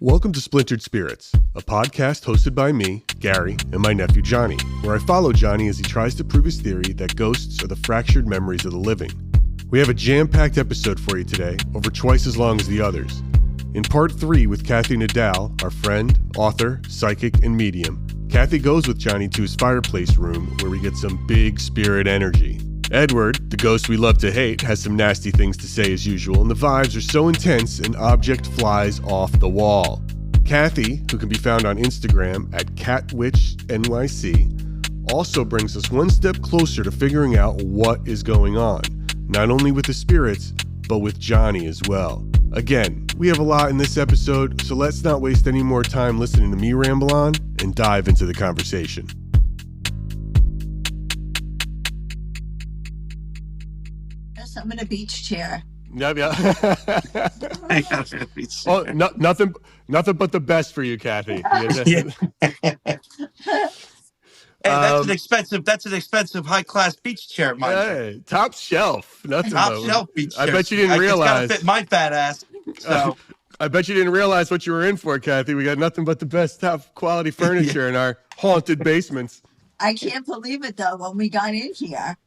Welcome to Splintered Spirits, a podcast hosted by me, Gary, and my nephew Johnny, where I follow Johnny as he tries to prove his theory that ghosts are the fractured memories of the living. We have a jam-packed episode for you today, over twice as long as the others. In part 3 with Cathy Nadal, our friend, author, psychic, and medium, Cathy goes with Johnny to his fireplace room where we get some big spirit energy. Edward, the ghost we love to hate, has some nasty things to say as usual, and the vibes are so intense an object flies off the wall. Cathy, who can be found on Instagram at catwitchnyc, also brings us one step closer to figuring out what is going on, not only with the spirits, but with Johnny as well. Again, we have a lot in this episode, so let's not waste any more time listening to me ramble on and dive into the conversation. I'm in a beach chair. Yeah. Oh, nothing but the best for you, Cathy. Hey, that's an expensive high class beach chair, mind you. Hey, top shelf. Nothing Top but, shelf beach chair. I bet you didn't realize. It's gotta fit my fat ass. So I bet you didn't realize what you were in for, Cathy. We got nothing but the best top quality furniture in our haunted basements. I can't believe it though. When we got in here,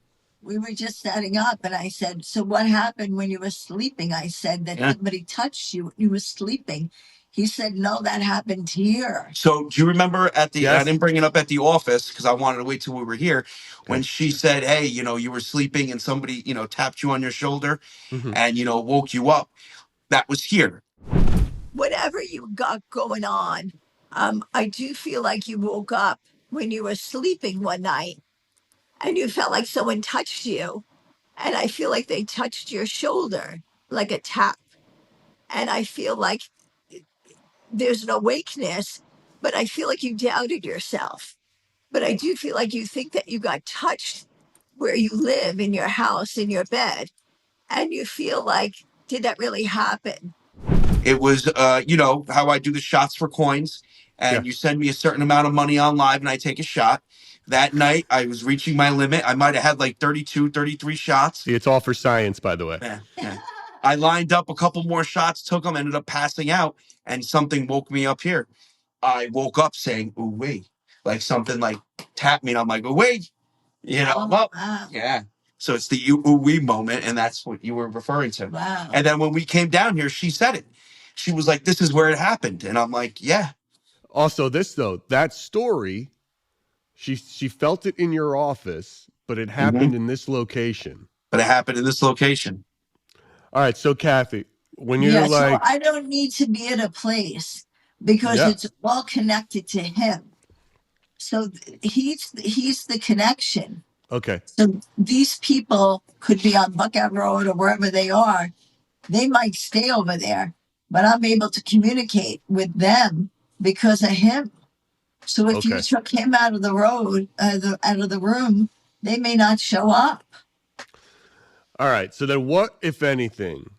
we were just setting up, and I said, "So what happened when you were sleeping?" I said that somebody touched you when you were sleeping. He said, "No, that happened here." So do you remember at the? Yes. I didn't bring it up at the office because I wanted to wait till we were here. When she said, "Hey, you were sleeping and somebody, tapped you on your shoulder, and woke you up." That was here. Whatever you got going on, I do feel like you woke up when you were sleeping one night, and you felt like someone touched you. And I feel like they touched your shoulder, like a tap. And I feel like there's an awakeness, but I feel like you doubted yourself. But I do feel like you think that you got touched where you live, in your house, in your bed. And you feel like, did that really happen? It was, how I do the shots for coins. And you send me a certain amount of money on live and I take a shot. That night, I was reaching my limit. I might have had like 32, 33 shots. See, it's all for science, by the way. Yeah. I lined up a couple more shots, took them, ended up passing out, and something woke me up here. I woke up saying, "Ooh, wait," like something like tapped me, and I'm like, "Ooh, wait," Wow. Yeah. So it's the ooh wee moment, and that's what you were referring to. Wow. And then when we came down here, she said it. She was like, "This is where it happened," and I'm like, "Yeah." Also, that story, she felt it in your office, but it happened in this location. But it happened in this location. All right, so Cathy, when you're so I don't need to be at a place because it's all connected to him. So he's the connection. Okay. So these people could be on Buckout Road or wherever they are. They might stay over there, but I'm able to communicate with them because of him. So if you took him out of the road, out of the room, they may not show up. All right. So then what, if anything,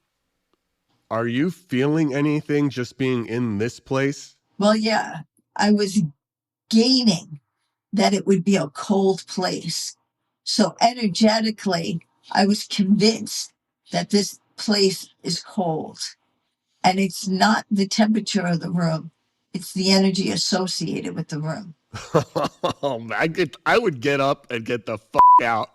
are you feeling anything just being in this place? Well, yeah, I was gaining that it would be a cold place. So energetically, I was convinced that this place is cold. And it's not the temperature of the room. It's the energy associated with the room. I would get up and get the out.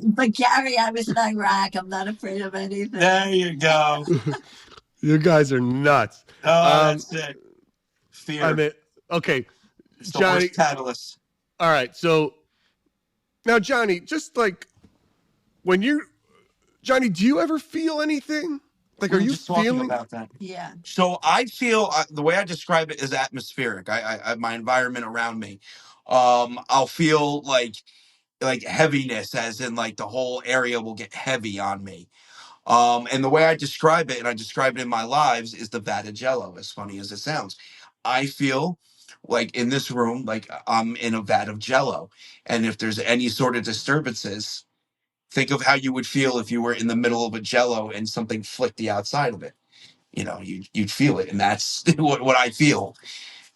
But Gary, I was in Iraq. I'm not afraid of anything. There you go. You guys are nuts. Oh, that's it. Fear. I mean, okay, it's the Johnny. Worst catalyst. All right, so now, Johnny, just like Johnny, do you ever feel anything? Like, are you feeling about that? Yeah. So I feel the way I describe it is atmospheric. I my environment around me. I'll feel like heaviness, as in like the whole area will get heavy on me. And the way I describe it, and I describe it in my lives, is the vat of jello, as funny as it sounds. I feel like in this room, like I'm in a vat of jello. And if there's any sort of disturbances, think of how you would feel if you were in the middle of a jello and something flicked the outside of it. You'd feel it. And that's what I feel,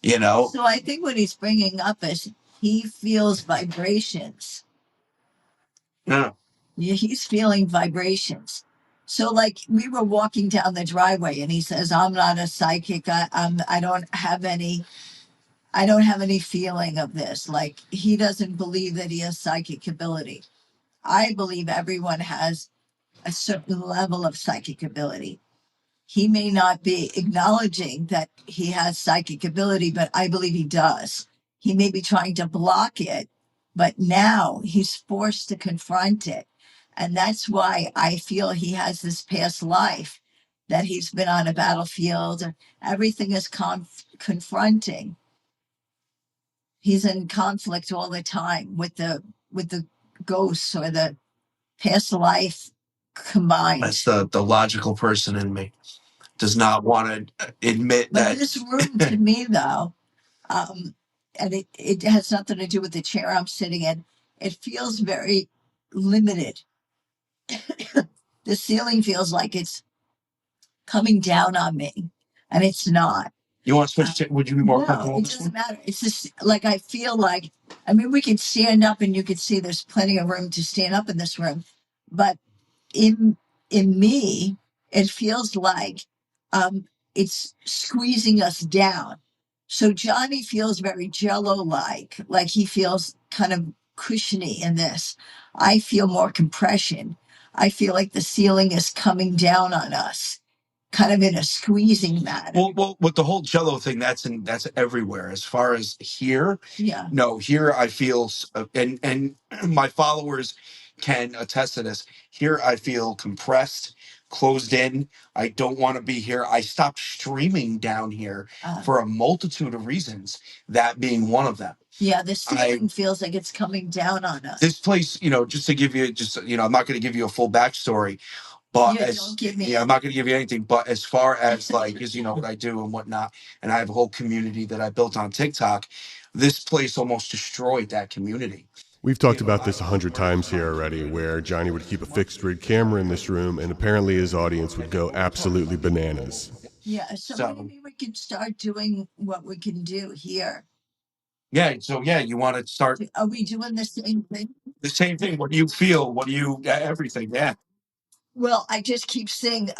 So I think what he's bringing up is he feels vibrations. Yeah. He's feeling vibrations. So like we were walking down the driveway and he says, I'm not a psychic. I don't have any feeling of this. Like he doesn't believe that he has psychic ability. I believe everyone has a certain level of psychic ability. He may not be acknowledging that he has psychic ability, but I believe he does. He may be trying to block it, but now he's forced to confront it. And that's why I feel he has this past life that he's been on a battlefield. Everything is confronting. He's in conflict all the time with the ghosts or the past life combined. That's the logical person in me. Does not want to admit But that. this room to me though, and it has nothing to do with the chair I'm sitting in. It feels very limited. The ceiling feels like it's coming down on me, and it's not. You want to switch to, would you be more No, comfortable it with this doesn't one? matter. It's just like I feel like, I mean, we could stand up and you could see there's plenty of room to stand up in this room, but in in me, it feels like um, it's squeezing us down. So Johnny feels very jello like he feels kind of cushiony in this. I feel more compression. I feel like the ceiling is coming down on us, kind of in a squeezing manner. Well, with the whole Jello thing, that's everywhere. As far as here, Yeah. no, here I feel, and my followers can attest to this. Here I feel compressed, closed in. I don't want to be here. I stopped streaming down here for a multitude of reasons. That being one of them. Yeah, the ceiling feels like it's coming down on us. This place, just to give you, I'm not going to give you a full backstory. But Yeah, don't give me. yeah, I'm not going to give you anything. But as far as like, because you know what I do and whatnot, and I have a whole community that I built on TikTok. This place almost destroyed that community. We've talked about this 100 times here already, where Johnny would keep a fixed rig camera in this room, and apparently his audience would go absolutely bananas. Yeah, so maybe we could start doing what we can do here. Yeah, so yeah, you want to start Are we doing the same thing? the same thing. What do you feel? What do you everything? Yeah. Well, I just keep seeing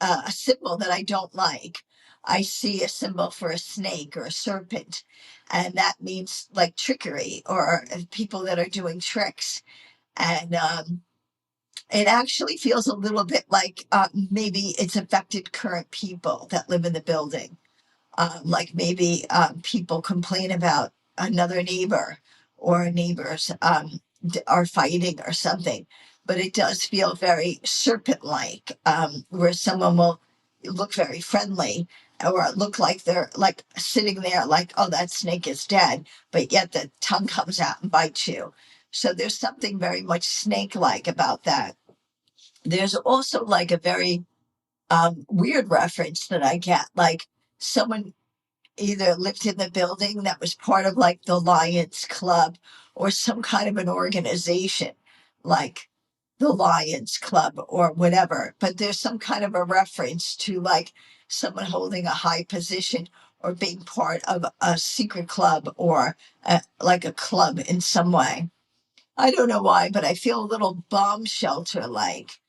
a symbol that I don't like. I see a symbol for a snake or a serpent, and that means like trickery or people that are doing tricks. And it actually feels a little bit like maybe it's affected current people that live in the building. Like maybe people complain about another neighbor or neighbors are fighting or something. But it does feel very serpent like, where someone will look very friendly or look like they're like sitting there, like, oh, that snake is dead. But yet the tongue comes out and bites you. So there's something very much snake like about that. There's also like a very weird reference that I get, like someone either lived in the building that was part of like the Lions Club or some kind of an organization like the Lions Club or whatever. But there's some kind of a reference to like someone holding a high position or being part of a secret club or like a club in some way. I don't know why, but I feel a little bomb shelter like.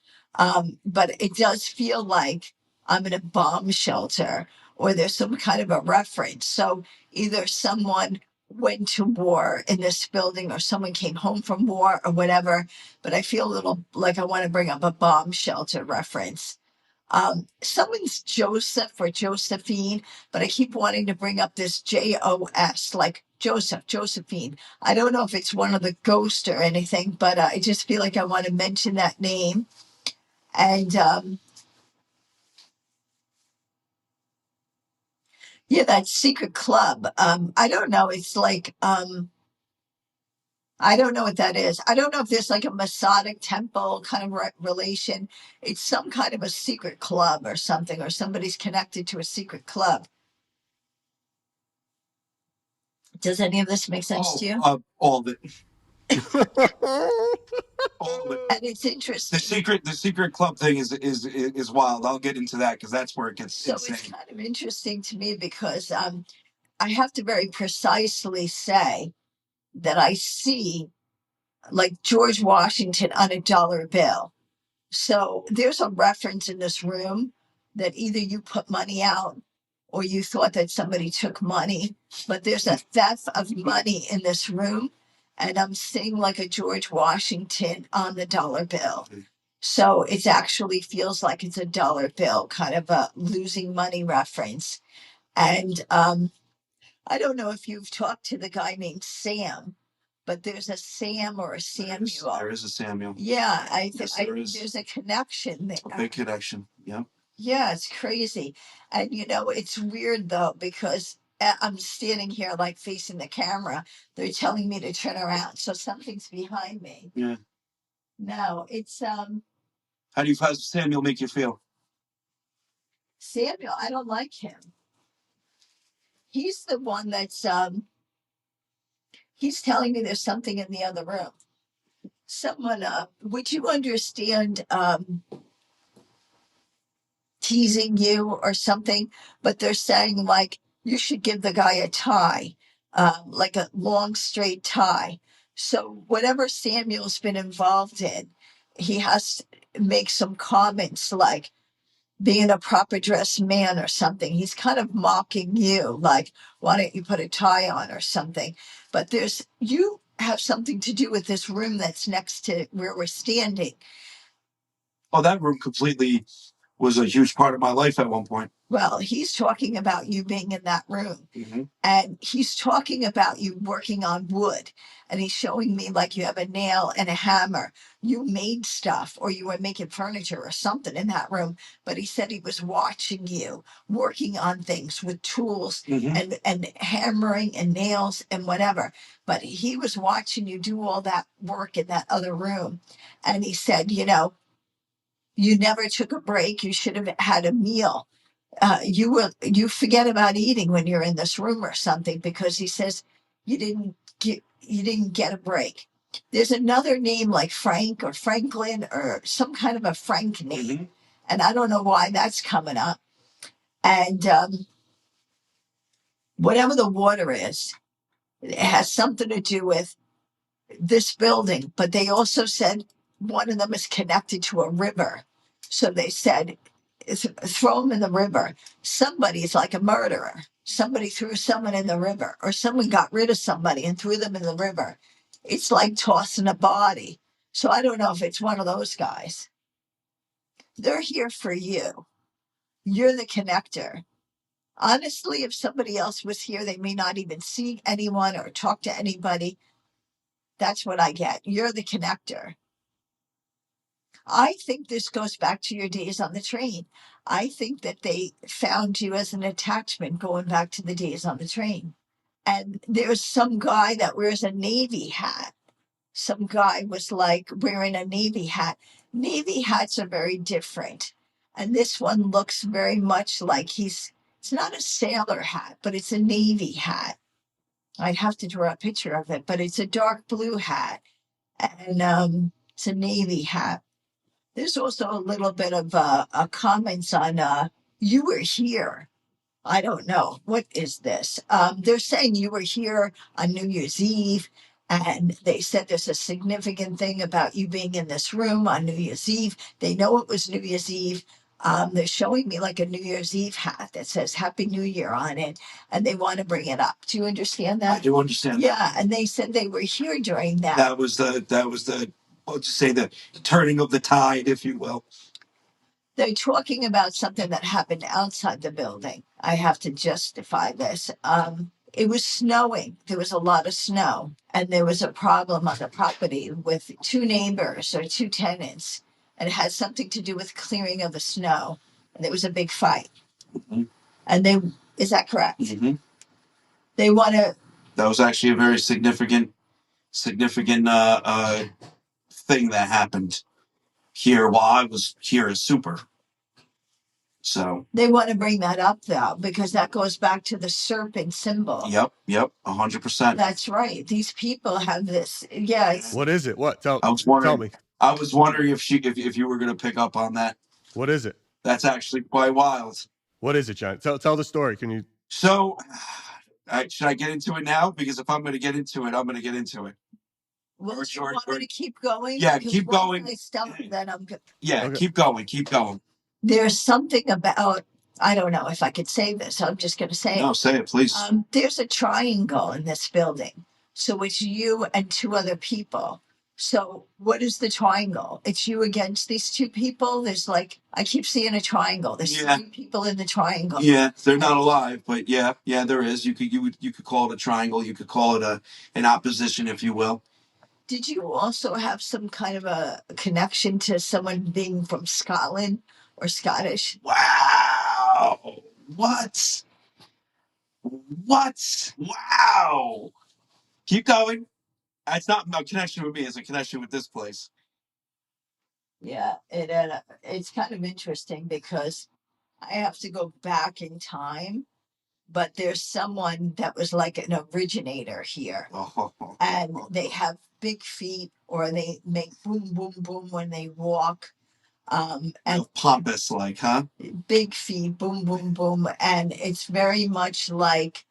But it does feel like I'm in a bomb shelter or there's some kind of a reference. So either someone went to war in this building or someone came home from war or whatever. But I feel a little like I want to bring up a bomb shelter reference. Someone's Joseph or Josephine, but I keep wanting to bring up this JOS, like Joseph, Josephine. I don't know if it's one of the ghosts or anything, but I just feel like I want to mention that name. And yeah, that secret club. I don't know. It's like I don't know what that is. I don't know if there's like a Masonic temple kind of relation. It's some kind of a secret club or something, or somebody's connected to a secret club. Does any of this make sense to you? All of it. All of it. And it's interesting. The secret club thing is wild. I'll get into that because that's where it gets So insane. it's kind of interesting to me because I have to very precisely say that I see like George Washington on a dollar bill. So there's a reference in this room that either you put money out or you thought that somebody took money, but there's a theft of money in this room. And I'm seeing like a George Washington on the dollar bill. So it actually feels like it's a dollar bill, kind of a losing money reference. And I don't know if you've talked to the guy named Sam, but there's a Sam or a Samuel. There is a Samuel. Yeah, Yes, there is. there's a connection there. A big connection. Yeah. Yeah, it's crazy. And it's weird though, because I'm standing here like facing the camera. They're telling me to turn around. So something's behind me. Yeah. No, it's How does Samuel make you feel? Samuel. I don't like him. He's the one that's he's telling me there's something in the other room. Someone would you understand teasing you or something, but they're saying like you should give the guy a tie, like a long straight tie. So whatever Samuel's been involved in, he has to make some comments like being a proper dressed man or something. He's kind of mocking you, like, why don't you put a tie on or something? But you have something to do with this room that's next to where we're standing. Oh, that room completely was a huge part of my life at one point. Well, he's talking about you being in that room. Mm-hmm. And he's talking about you working on wood. And he's showing me like you have a nail and a hammer. You made stuff or you were making furniture or something in that room. But he said he was watching you working on things with tools and hammering and nails and whatever. But he was watching you do all that work in that other room. And he said, you never took a break. You should have had a meal. You forget about eating when you're in this room or something, because he says you didn't get a break. There's another name like Frank or Franklin or some kind of a Frank name, and I don't know why that's coming up. And whatever the water is, it has something to do with this building. But they also said one of them is connected to a river, so they said throw him in the river. Somebody's like a murderer. Somebody threw someone in the river, or someone got rid of somebody and threw them in the river. It's like tossing a body. So I don't know if it's one of those guys. They're here for you. You're the connector. Honestly, if somebody else was here, they may not even see anyone or talk to anybody. That's what I get. You're the connector. I think this goes back to your days on the train. I think that they found you as an attachment going back to the days on the train. And there's some guy that wears a Navy hat. Some guy was like wearing a Navy hat. Navy hats are very different. And this one looks very much like it's not a sailor hat, but it's a Navy hat. I'd have to draw a picture of it, but it's a dark blue hat. And it's a Navy hat. There's also a little bit of comments on you were here. I don't know. What is this? They're saying you were here on New Year's Eve, and they said there's a significant thing about you being in this room on New Year's Eve. They know it was New Year's Eve. They're showing me like a New Year's Eve hat that says Happy New Year on it, and they want to bring it up. Do you understand that? I do understand. Yeah, and they said they were here during that. That was the I'll just say the turning of the tide, if you will. They're talking about something that happened outside the building. I have to justify this. It was snowing. There was a lot of snow, and there was a problem on the property with two neighbors or two tenants. And it had something to do with clearing of the snow. And there was a big fight. And is that correct? They want to. That was actually a very significant thing that happened here while I was here as super. So they want to bring that up though, because that goes back to the serpent symbol. Yep, 100%. That's right. These people have this. Yeah. What is it? What? Tell me. I was wondering if you were going to pick up on that. What is it? That's actually quite wild. What is it, John? Tell the story. Can you? So, should I get into it now? Because if I'm going to get into it, I'm going to get into it. Well, do you want me to keep going? Yeah, Because keep once going. I stop, then I'm good. Yeah, Okay. keep going. Keep going. There's something about, I don't know if I could say this. I'm just going to say No, it. say it, please. There's a triangle in this building. So it's you and two other people. So what is the triangle? It's you against these two people. There's like, I keep seeing a triangle. There's Yeah. 3 people in the triangle. Yeah, they're not alive, but yeah, there is. You could call it a triangle. You could call it an opposition, if you will. Did you also have some kind of a connection to someone being from Scotland or Scottish? Wow. What? What? Wow. Keep going. It's not a connection with me. It's a connection with this place. Yeah, it's kind of interesting because I have to go back in time, but there's someone that was like an originator here, and they have big feet or they make boom, boom, boom when they walk. And real pompous, like, huh? Big feet, boom, boom, boom, and it's very much like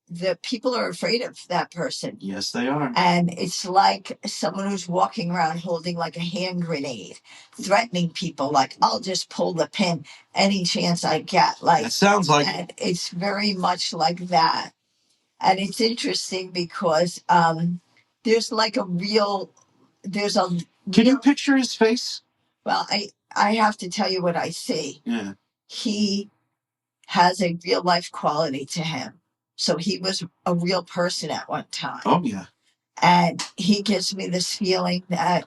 the people are afraid of that person. Yes, they are. And it's like someone who's walking around holding like a hand grenade, threatening people, like, I'll just pull the pin any chance I get. Like, It sounds like. And it's very much like that. And it's interesting because there's like a real, there's a. Can you picture his face? Well, I have to tell you what I see. Yeah. He has a real life quality to him. So he was a real person at one time. Oh, yeah. And he gives me this feeling that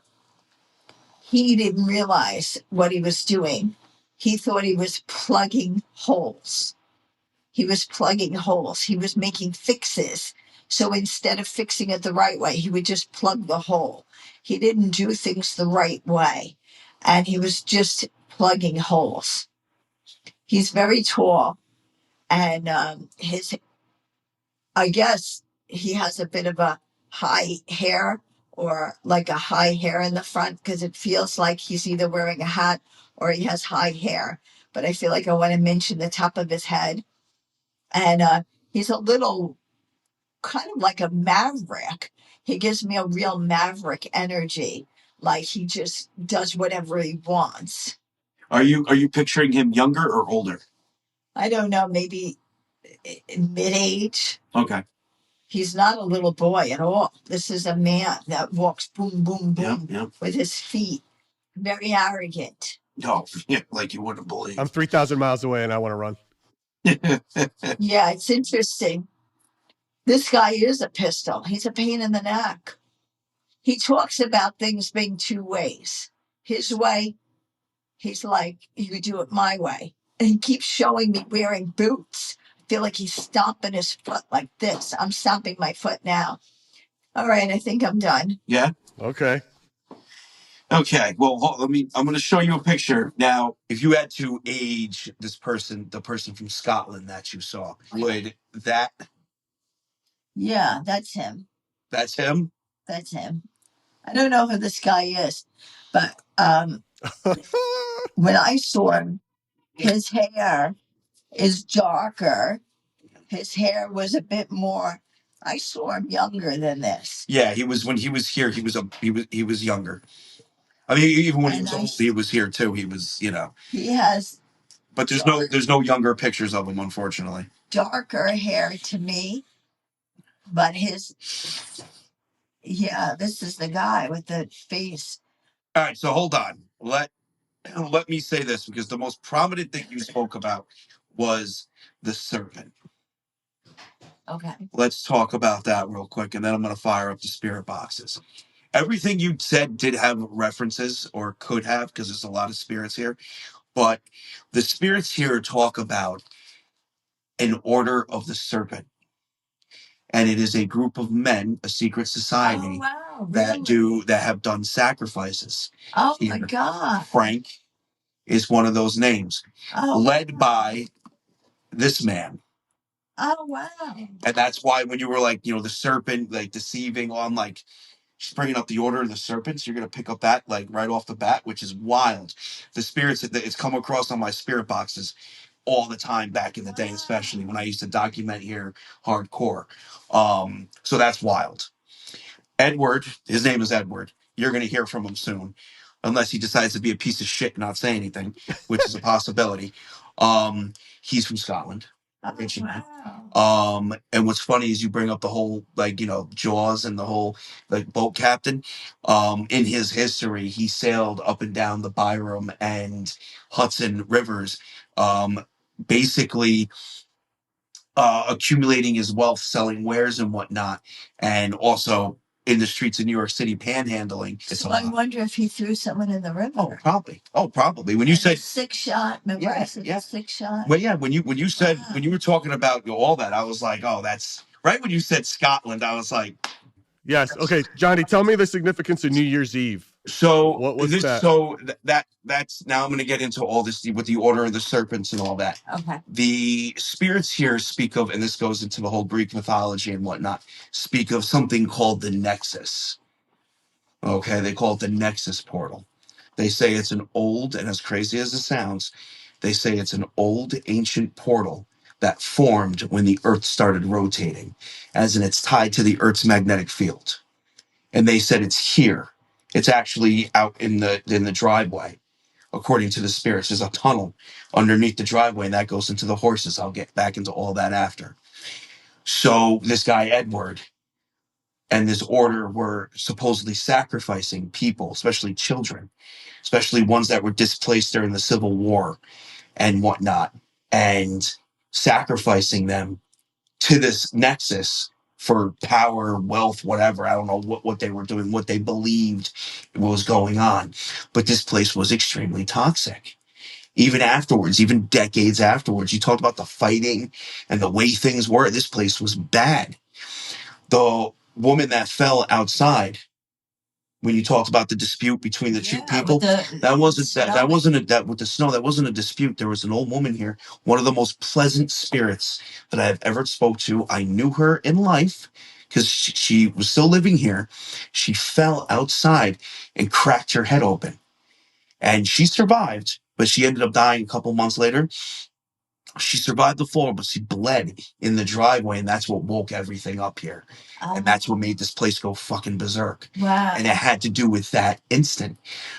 he didn't realize what he was doing. He thought he was plugging holes. He was plugging holes. He was making fixes. So instead of fixing it the right way, he would just plug the hole. He didn't do things the right way. And he was just plugging holes. He's very tall. And I guess he has a bit of a high hair or like a high hair in the front because it feels like he's either wearing a hat or he has high hair. But I feel like I want to mention the top of his head. And he's a little kind of like a maverick. He gives me a real maverick energy. Like he just does whatever he wants. Are you picturing him younger or older? I don't know, maybe mid-age. Okay. He's not a little boy at all. This is a man that walks boom, boom, boom with his feet. Very arrogant. Oh, yeah, like you wouldn't believe. I'm 3,000 miles away and I want to run. Yeah, it's interesting. This guy is a pistol. He's a pain in the neck. He talks about things being 2 ways. His way, he's like, you could do it my way. And he keeps showing me wearing boots. I feel like he's stomping his foot like this. I'm stomping my foot now. All right, I think I'm done. Yeah. Okay. Okay. Well, I'm going to show you a picture now. If you had to age this person, the person from Scotland that you saw, would that? Yeah, that's him. That's him. That's him. I don't know who this guy is, but when I saw him, his hair is darker. His hair was a bit more. I saw him younger than this. Yeah, he was when he was here. He was younger. I mean, even when he was old, he was here too. He was, He has. But there's no younger pictures of him, unfortunately. Darker hair to me, but this is the guy with the face. All right, so hold on. Let me say this because the most prominent thing you spoke about was the serpent. Okay. Let's talk about that real quick, and then I'm going to fire up the spirit boxes. Everything you said did have references, or could have, because there's a lot of spirits here. But the spirits here talk about an order of the serpent. And it is a group of men, a secret society, that have done sacrifices. Oh here. My God. Frank is one of those names. Led by this man. Oh wow. And that's why when you were like, the serpent, like deceiving on like just bringing up the order of the serpents, you're gonna pick up that like right off the bat, which is wild. The spirits that it's come across on my spirit boxes all the time back in the day, especially when I used to document here hardcore. So that's wild. Edward, his name is Edward. You're going to hear from him soon, unless he decides to be a piece of shit and not say anything, which is a possibility. He's from Scotland originally. And what's funny is you bring up the whole, like, Jaws and the whole, like, boat captain. In his history, he sailed up and down the Byram and Hudson rivers, basically accumulating his wealth, selling wares and whatnot, and also in the streets of New York City panhandling. So I wonder if he threw someone in the river. Oh, probably. Oh, probably. When you said six shot, remember I said six shot? Well, yeah, when you said when you were talking about all that, I was like, oh, that's right. When you said Scotland, I was like, Yes. Okay, Johnny, tell me the significance of New Year's Eve. so What's this that? so that's now I'm going to get into all this with the order of the serpents and all that. Okay. The spirits here speak of, and this goes into the whole Greek mythology and whatnot, speak of something called the Nexus. Okay, they call it the Nexus portal. They say it's an old, and as crazy as it sounds, they say it's an old ancient portal that formed when the Earth started rotating, as in it's tied to the Earth's magnetic field. And they said it's here. It's actually out in the driveway. According to the spirits, there's a tunnel underneath the driveway, and that goes into the horses. I'll get back into all that after. So this guy Edward and this order were supposedly sacrificing people, especially children, especially ones that were displaced during the Civil War and whatnot, and sacrificing them to this nexus for power, wealth, whatever. I don't know what they were doing, what they believed was going on. But this place was extremely toxic. Even afterwards, even decades afterwards, you talked about the fighting and the way things were. This place was bad. The woman that fell outside, when you talked about the dispute between the two people, that wasn't with the snow. That wasn't a dispute. There was an old woman here, one of the most pleasant spirits that I have ever spoke to. I knew her in life because she was still living here. She fell outside and cracked her head open, and she survived, but she ended up dying a couple months later. She survived the fall, but she bled in the driveway, and that's what woke everything up here. And that's what made this place go fucking berserk. Wow. And it had to do with that instant.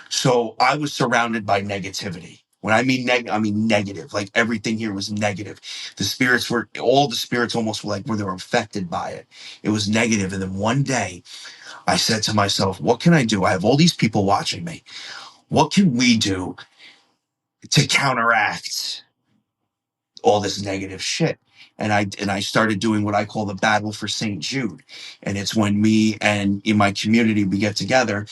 So I was surrounded by negativity. When I mean I mean negative. Like everything here was negative. All the spirits almost were like, where they were affected by it. It was negative. And then one day I said to myself, what can I do? I have all these people watching me. What can we do to counteract all this negative shit? And I started doing what I call the battle for St. Jude. And it's when me and in my community, we get together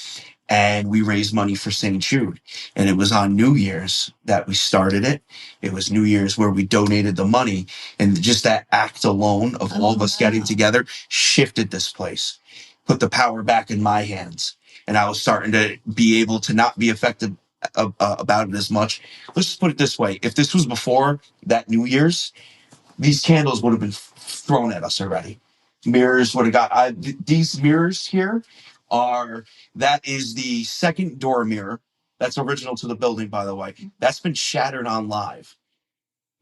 and we raise money for St. Jude. And it was on New Year's that we started it. It was New Year's where we donated the money. And just that act alone of all of us getting together shifted this place, put the power back in my hands. And I was starting to be able to not be affected about it as much. Let's just put it this way. If this was before that New Year's, these candles would have been thrown at us already. Mirrors would have these mirrors here that is the second door mirror. That's original to the building, by the way. That's been shattered on live.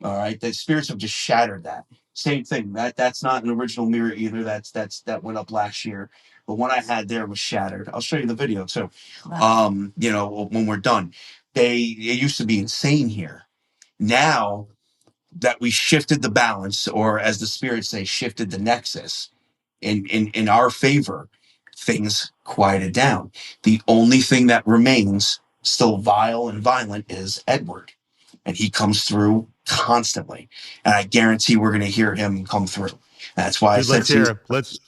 All right. The spirits have just shattered that. Same thing. That's not an original mirror either. That went up last year. The one I had there was shattered. I'll show you the video too. Wow. When we're done. It used to be insane here. Now that we shifted the balance, or as the spirits say, shifted the nexus in our favor, things quieted down. The only thing that remains still vile and violent is Edward. And he comes through constantly. And I guarantee we're going to hear him come through. And that's why I said, let's hear him. Let's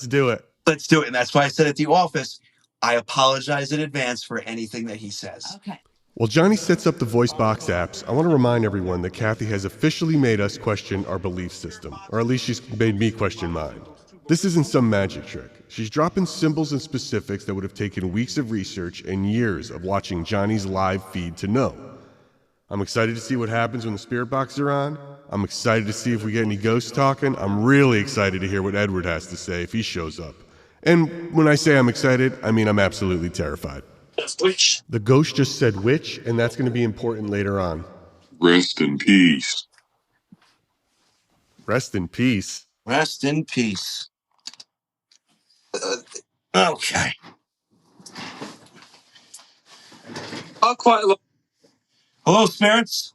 do it. Let's do it. And that's why I said at the office, I apologize in advance for anything that he says. Okay. While Johnny sets up the voice box apps, I want to remind everyone that Cathy has officially made us question our belief system, or at least she's made me question mine. This isn't some magic trick. She's dropping symbols and specifics that would have taken weeks of research and years of watching Johnny's live feed to know. I'm excited to see what happens when the spirit boxes are on. I'm excited to see if we get any ghosts talking. I'm really excited to hear what Edward has to say if he shows up. And when I say I'm excited, I mean I'm absolutely terrified. Witch. The ghost just said witch, and that's going to be important later on. Rest in peace. Rest in peace. Rest in peace. Okay. Quite a lot. Hello, spirits.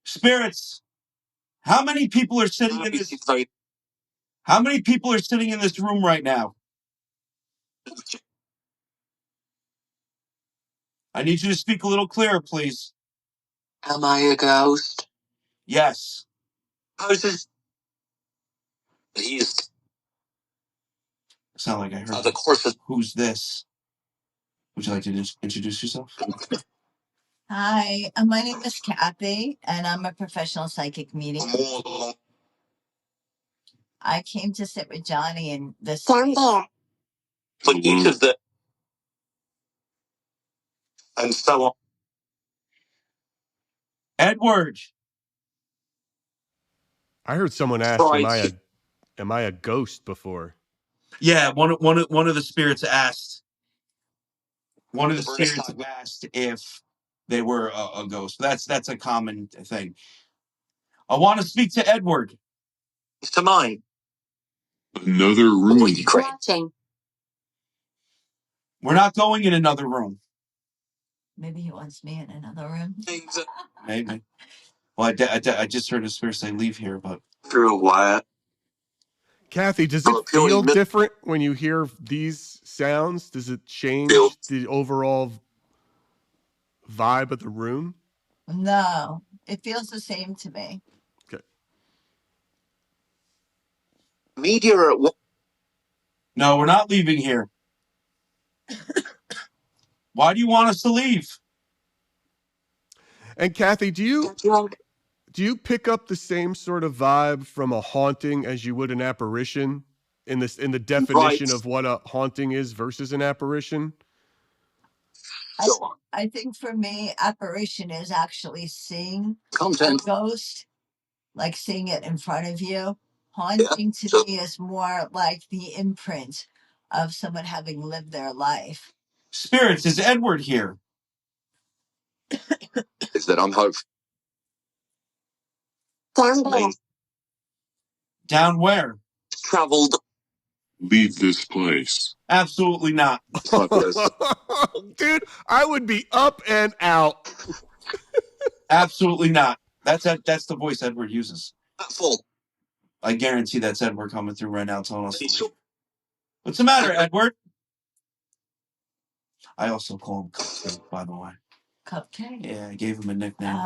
Spirits. How many people are sitting in this? How many people are sitting in this room right now? I need you to speak a little clearer, please. Am I a ghost? Yes. Houses. He's Sound like I heard. the courses. Who's this? Would you like to introduce yourself? Hi, my name is Cathy, and I'm a professional psychic medium. I came to sit with Johnny in this. Down there. For each of the. And so on. Edward. I heard someone ask, am I a ghost before? Yeah, one of the spirits asked. One of the spirits asked if they were a ghost. That's a common thing. I want to speak to Edward. To mine. Another room. Watching. We're not going in another room. Maybe he wants me in another room. Maybe. Well, I just heard a spirit say leave here, but Through a wire. Kathy, does it feel different when you hear these sounds? Does it change the overall vibe of the room? No, it feels the same to me. Okay. Media are at what? no, we're not leaving here. Why do you want us to leave? And Kathy, do you pick up the same sort of vibe from a haunting as you would an apparition in the definition of what a haunting is versus an apparition? I think for me, apparition is actually seeing Content. a ghost, like seeing it in front of you. Haunting to me is more like the imprint of someone having lived their life. Spirits, is Edward here? Is that I'm hopeful. Down Down where? Traveled. Leave this place. Absolutely not. Dude, I would be up and out. Absolutely not. That's the voice Edward uses. Full. I guarantee that's Edward coming through right now telling us to leave. What's the matter, Edward? I also call him Cupcake, by the way. Cupcake? Yeah, I gave him a nickname.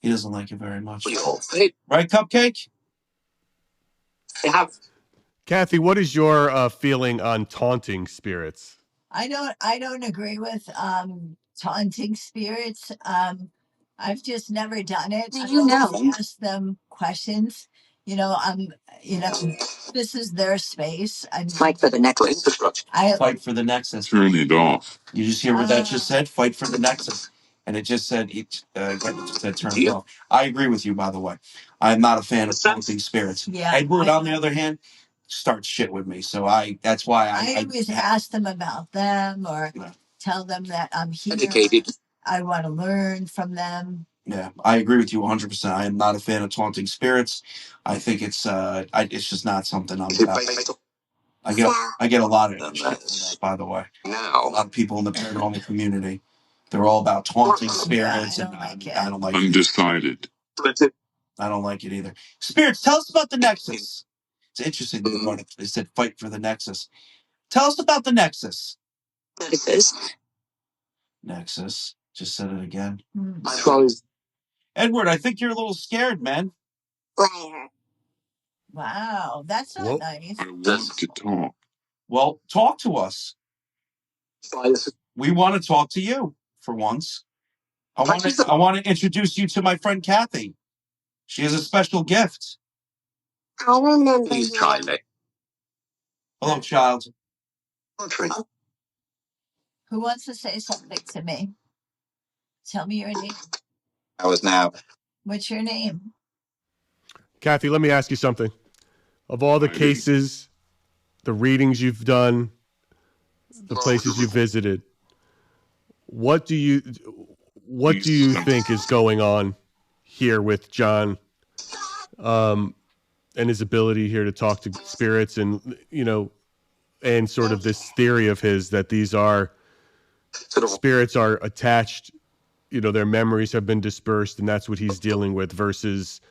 He doesn't like it very much. Right, Cupcake? Kathy, what is your feeling on taunting spirits? I don't agree with taunting spirits. I've just never done it. I ask them questions. This is their space. Fight for the necklace. Fight for the nexus. Turn it off. You just hear what that just said? Fight for the nexus. And it just said, it just said turn it off. I agree with you, by the way. I'm not a fan of taunting spirits. Yeah, Edward, on the other hand, starts shit with me. So that's why I always ask them about them or tell them that I'm here. Educated. I want to learn from them. Yeah, I agree with you 100%. I am not a fan of taunting spirits. I think it's just not something I'm about. I get a lot of shit for that, by the way. A lot of people in the paranormal community, they're all about taunting spirits, I don't like it. I don't like it. Undecided. I don't like it either. Spirits, tell us about the Nexus. It's interesting that they said fight for the Nexus. Tell us about the Nexus. Nexus. Just said it again. Edward, I think you're a little scared, man. Wow, that's not nice. I want to talk. Well, talk to us. We want to talk to you for once. I want to introduce you to my friend Cathy. She has a special gift. I remember. Please try me. Hello, child. Who wants to say something to me? Tell me your name. What's your name? Kathy, let me ask you something. Of all the cases, the readings you've done, the places you've visited, what do you think is going on here with John and his ability here to talk to spirits, and and sort of this theory of his that these are spirits are attached, their memories have been dispersed, and that's what he's dealing with, versus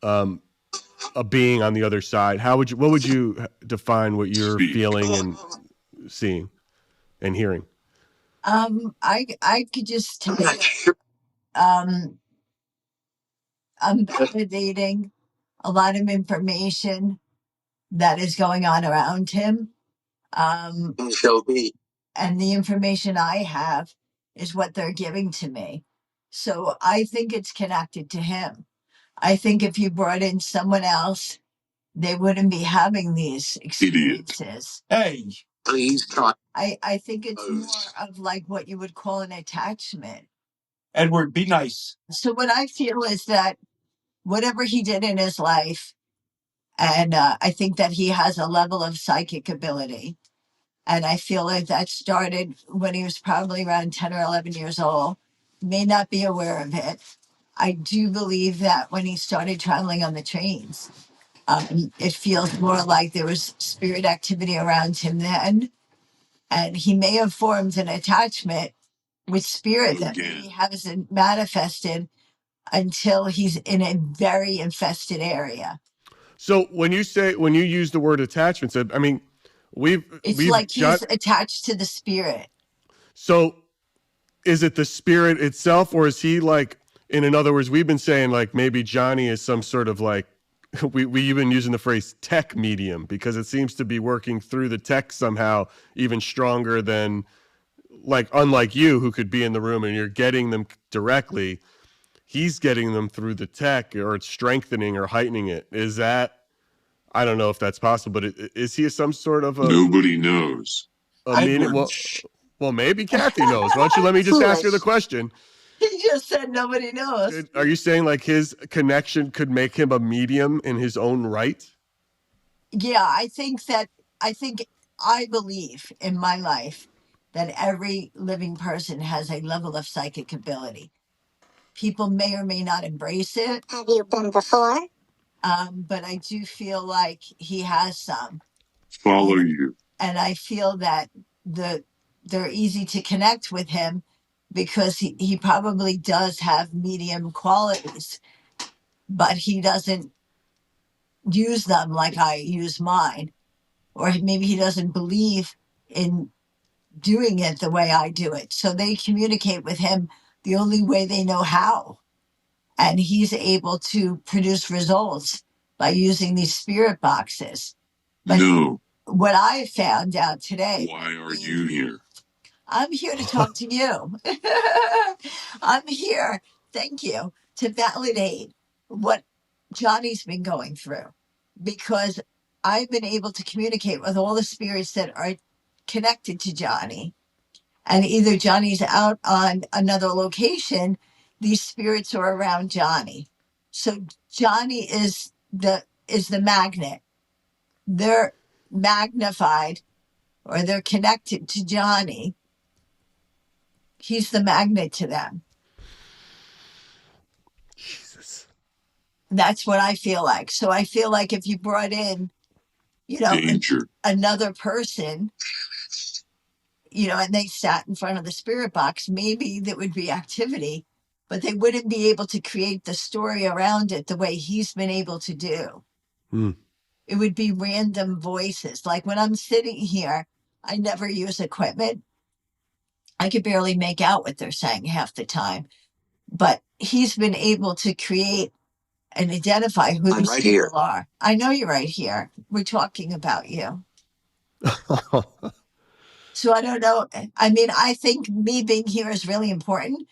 a being on the other side. What would you define what you're feeling and seeing and hearing? I could just tell you, I'm validating a lot of information that is going on around him. And the information I have is what they're giving to me. So I think it's connected to him. I think if you brought in someone else, they wouldn't be having these experiences. Hey, Please try. I think it's more of like what you would call an attachment. Edward, be nice. So what I feel is that whatever he did in his life, and I think that he has a level of psychic ability. And I feel like that started when he was probably around 10 or 11 years old. May not be aware of it. I do believe that when he started traveling on the trains, it feels more like there was spirit activity around him then. And he may have formed an attachment with spirit that he hasn't manifested until he's in a very infested area. So when you use the word attachments, I mean, it's like he's attached to the spirit. So is it the spirit itself, or is he like, in other words, we've been saying like maybe Johnny is some sort of like, we've been using the phrase tech medium because it seems to be working through the tech somehow even stronger than, like, unlike you who could be in the room and you're getting them directly, he's getting them through the tech, or it's strengthening or heightening it. Is that, I don't know if that's possible, but is he some sort of a... Nobody knows. Well, maybe Cathy knows. Why don't you let me just ask her the question? He just said nobody knows. Are you saying like his connection could make him a medium in his own right? Yeah, I believe in my life that every living person has a level of psychic ability. People may or may not embrace it. Have you been before? But I do feel like he has some. Follow you. And I feel that they're easy to connect with him because he probably does have medium qualities, but he doesn't use them like I use mine. Or maybe he doesn't believe in doing it the way I do it. So they communicate with him the only way they know how. And he's able to produce results by using these spirit boxes. But no. What I found out today. Why are you here? I'm here to talk to you. I'm here, thank you, to validate what Johnny's been going through, because I've been able to communicate with all the spirits that are connected to Johnny. And either Johnny's out on another location, these spirits are around Johnny. So Johnny is the magnet. They're magnified, or they're connected to Johnny. He's the magnet to them. Jesus. That's what I feel like. So I feel like if you brought in, another person, and they sat in front of the spirit box, maybe there would be activity, but they wouldn't be able to create the story around it the way he's been able to do. It would be random voices. Like when I'm sitting here, I never use equipment. I could barely make out what they're saying half the time. But he's been able to create and identify who these people are. I know you're right here. We're talking about you. So I don't know. I mean, I think me being here is really important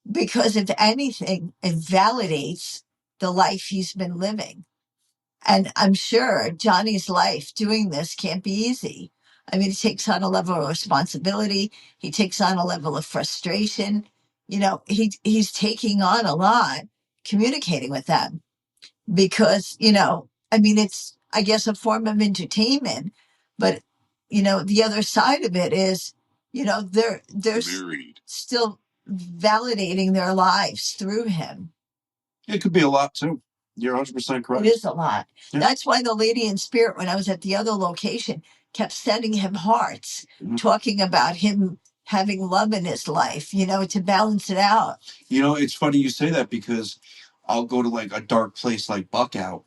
because if anything, it validates the life he's been living. And I'm sure Johnny's life doing this can't be easy. I mean, he takes on a level of responsibility. He takes on a level of frustration. He's taking on a lot, communicating with them because, I mean, it's, I guess, a form of entertainment. But, the other side of it is, they're still validating their lives through him. It could be a lot too. You're 100% correct. It is a lot. Yeah. That's why the lady in spirit, when I was at the other location, kept sending him hearts, talking about him having love in his life, to balance it out. It's funny you say that because I'll go to like a dark place like Buckout,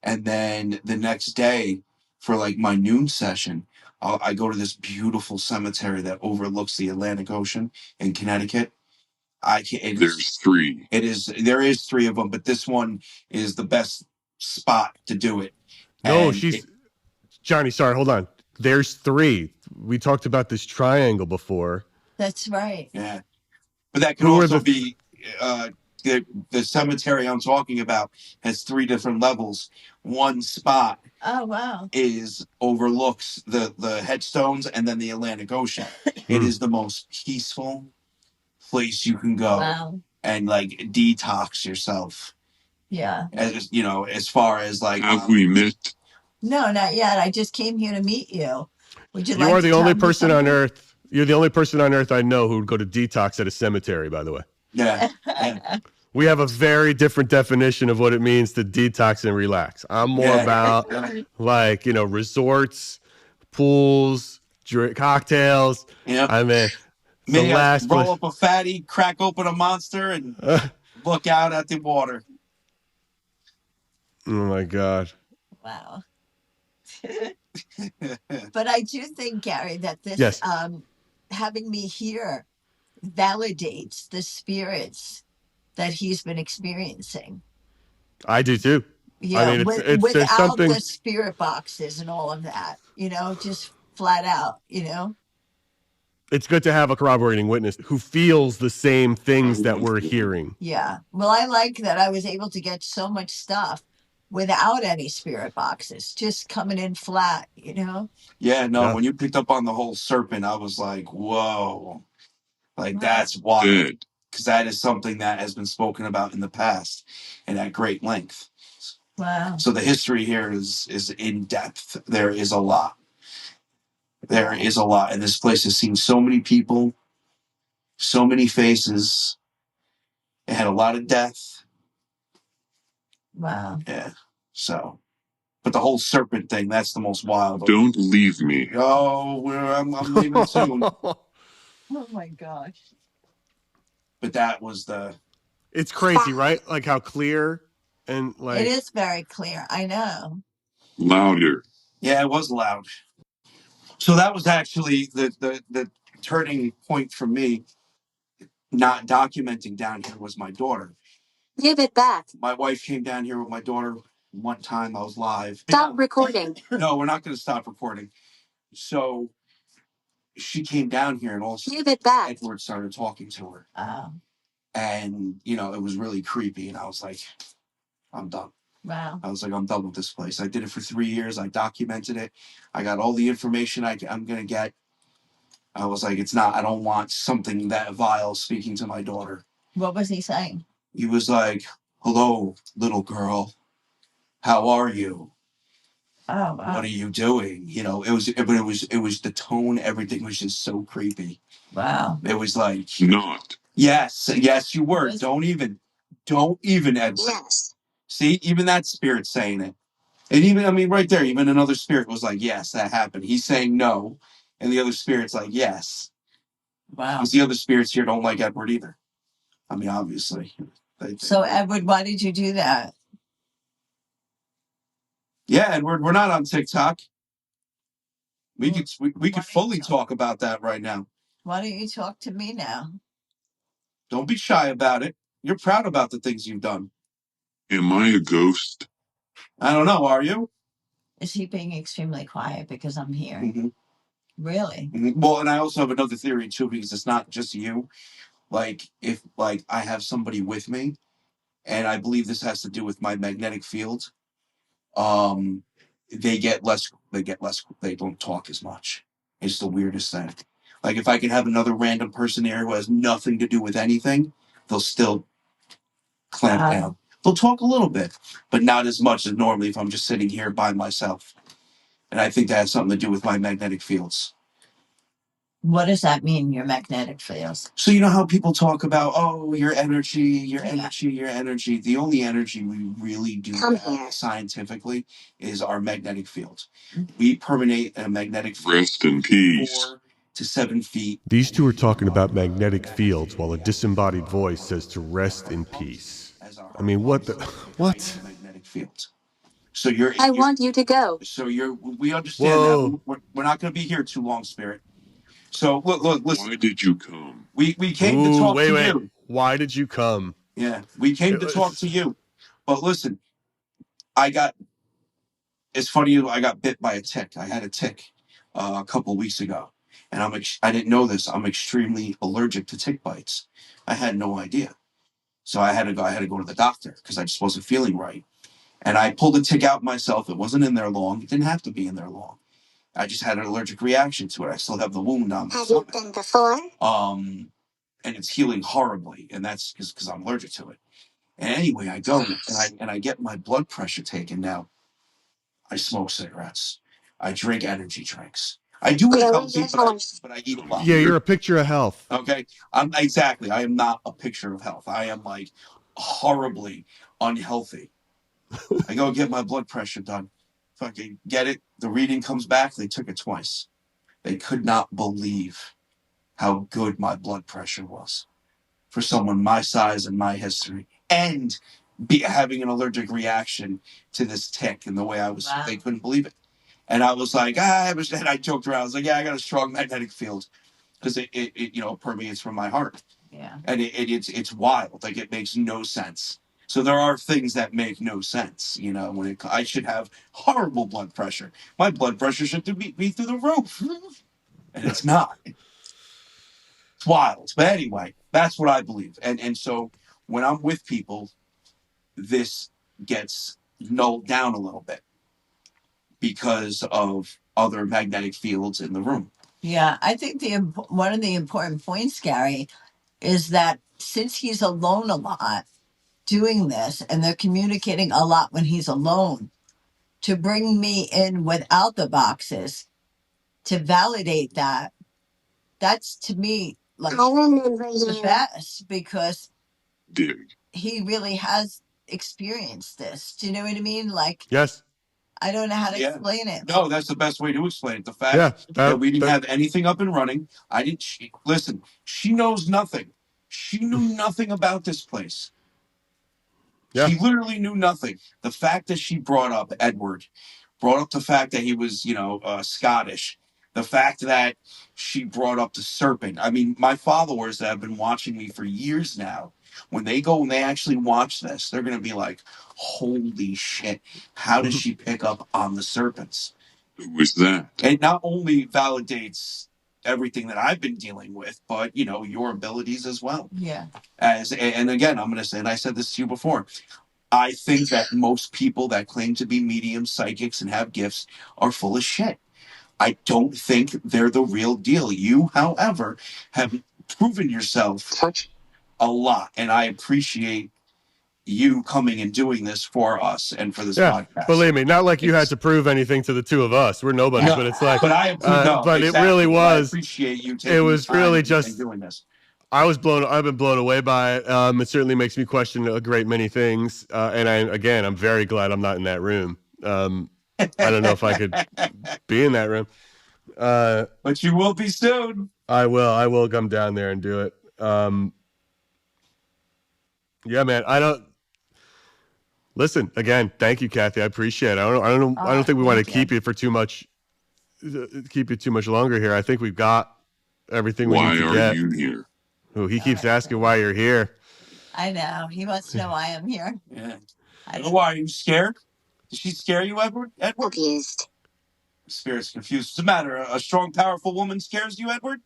and then the next day for like my noon session, I go to this beautiful cemetery that overlooks the Atlantic Ocean in Connecticut. There's three. There is three of them, but this one is the best spot to do it. No, Johnny, sorry, hold on. There's three. We talked about this triangle before. That's right. Yeah. But that can also be the cemetery I'm talking about has three different levels. One spot overlooks the headstones and then the Atlantic Ocean. It is the most peaceful place you can go and like detox yourself. Yeah. As far as like have we met? No, not yet. I just came here to meet you. Would you You like are to the only tell me person on something? earth. You're the only person on earth I know who would go to detox at a cemetery, by the way. Yeah. We have a very different definition of what it means to detox and relax. I'm more about like, resorts, pools, cocktails. Yeah. I mean, maybe roll up a fatty, crack open a monster, and look out at the water. Oh my God. Wow. But I do think, Gary, that this Yes. having me here validates the spirits that he's been experiencing. I do too. Yeah, I mean, without there's something the spirit boxes and all of that, just flat out, It's good to have a corroborating witness who feels the same things that we're hearing. Yeah. Well, I like that I was able to get so much stuff without any spirit boxes, just coming in flat, Yeah, no, when you picked up on the whole serpent, I was like, whoa. Like, that's wild. Because that is something that has been spoken about in the past and at great length. Wow. So the history here is in depth. There is a lot. There is a lot. And this place has seen so many people, so many faces. It had a lot of death. Wow. Yeah. So, but the whole serpent thing, that's the most wild. Don't leave me. Oh, I'm leaving soon. Oh my gosh. But that was It's crazy, right? Like how clear and like. It is very clear. I know. Louder. Yeah, it was loud. So that was actually the turning point for me. Not documenting down here was my daughter. Give it back. My wife came down here with my daughter one time. I was live. Stop recording. No, we're not going to stop recording. So she came down here and also Give it back. Edward started talking to her. And, it was really creepy. And I was like, I'm done. Wow. I was like, I'm done with this place. I did it for 3 years. I documented it. I got all the information I'm going to get. I was like, I don't want something that vile speaking to my daughter. What was he saying? He was like, hello, little girl. How are you? Oh, wow. What are you doing? It was the tone. Everything was just so creepy. Wow. It was like, not. Yes, you were. Don't even, Edward. Yes. See, even that spirit saying it. And even, right there, even another spirit was like, yes, that happened. He's saying no. And the other spirit's like, yes. Wow. Because the other spirits here don't like Edward either. I mean, obviously. So, Edward, why did you do that? Yeah, Edward, we're not on TikTok. We could fully talk about that right now. Why don't you talk to me now? Don't be shy about it. You're proud about the things you've done. Am I a ghost? I don't know. Are you? Is he being extremely quiet because I'm here? Mm-hmm. Really? Mm-hmm. Well, and I also have another theory too, because it's not just you. Like, if I have somebody with me, and I believe this has to do with my magnetic field, they don't talk as much. It's the weirdest thing. Like, if I can have another random person there who has nothing to do with anything, they'll still clamp down. They'll talk a little bit, but not as much as normally if I'm just sitting here by myself. And I think that has something to do with my magnetic fields. What does that mean, your magnetic fields? So you know how people talk about, oh, your energy, your Yeah. energy, your energy. The only energy we really do have scientifically is our magnetic field. We permeate a magnetic field Rest in peace. 4 to 7 feet. These two are talking about magnetic fields while a disembodied voice says to rest in peace. I mean, what the. What? Magnetic field. So you're. I want you to go. So you're. We understand Whoa. that. We're not going to be here too long, Spirit. So look, listen. Why did you come? We came to Ooh, talk wait, to wait. you. Why did you come? Yeah, we came to talk to you. But listen, it's funny, I got bit by a tick. I had a tick a couple weeks ago, and I didn't know this. I'm extremely allergic to tick bites. I had no idea, so I had to go to the doctor because I just wasn't feeling right. And I pulled the tick out myself. It wasn't in there long. It didn't have to be in there long. I just had an allergic reaction to it. I still have the wound on my Have you been before? and it's healing horribly, and that's because I'm allergic to it. And anyway, I go and I get my blood pressure taken now. I smoke cigarettes. I drink energy drinks. I do eat healthy, but I eat a lot. Yeah, you're a picture of health. Okay, exactly. I am not a picture of health. I am like horribly unhealthy. I go get my blood pressure done. Fucking get it. The reading comes back. They took it twice. They could not believe how good my blood pressure was for someone my size and my history, and be having an allergic reaction to this tick and the way I was. Wow. They couldn't believe it. And I was like, and I joked around. I was like, yeah, I got a strong magnetic field because it permeates from my heart. Yeah. And it's wild. Like, it makes no sense. So there are things that make no sense. When I should have horrible blood pressure. My blood pressure should be through the roof, and it's not. It's wild. But anyway, that's what I believe. And so when I'm with people, this gets nulled down a little bit because of other magnetic fields in the room. Yeah, I think one of the important points, Gary, is that since he's alone a lot doing this, and they're communicating a lot when he's alone, to bring me in without the boxes to validate that's to me like I remember the you. best, because Dig. he really has experienced this. Do you know what I mean? Like, Yes. I don't know how to explain it. No, that's the best way to explain it. The fact that we didn't have anything up and running. Listen, she knows nothing. She knew nothing about this place. Yeah. She literally knew nothing. The fact that she brought up the fact that he was, Scottish. The fact that she brought up the serpent. I mean, my followers that have been watching me for years now, when they go and they actually watch this, they're going to be like, holy shit, how does she pick up on the serpents? Who was that? It not only validates everything that I've been dealing with, but, your abilities as well. Yeah. And again, I'm going to say, and I said this to you before, I think that most people that claim to be mediums, psychics, and have gifts are full of shit. I don't think they're the real deal. You, however, have proven yourself a lot, and I appreciate you coming and doing this for us and for this podcast. Believe me, not like you had to prove anything to the two of us. We're nobody, but it's like, but exactly. It really was. I appreciate you taking it was the time really and just doing this. I've been blown away by it. It certainly makes me question a great many things. And I'm very glad I'm not in that room. I don't know if I could be in that room. But you will be soon. I will come down there and do it. Yeah, man. Listen, again, thank you, Cathy. I appreciate it. I don't think we want to keep you too much longer here. I think we've got everything we need to get. Why are you here? Oh, he keeps asking why you're here. I know. He wants to know why I'm here. Yeah. Why are you scared? Did she scare you, Edward? Confused. Spirit's confused. What's the matter? A strong, powerful woman scares you, Edward?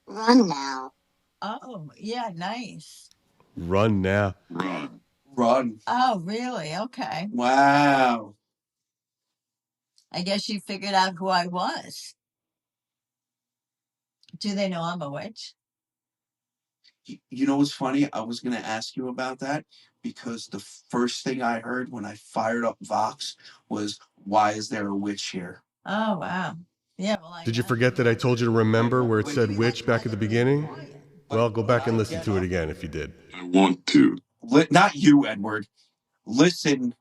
Run now. Oh, yeah, nice. Run now. Run. Oh, really? Okay. Wow. I guess you figured out who I was. Do they know I'm a witch? You know what's funny? I was going to ask you about that because the first thing I heard when I fired up Vox was, why is there a witch here? Oh, wow. Yeah, well, Did you forget that I told you to remember where it said witch back at the beginning? Well, go back and listen to it again if you did. I want to. Not you, Edward. Listen,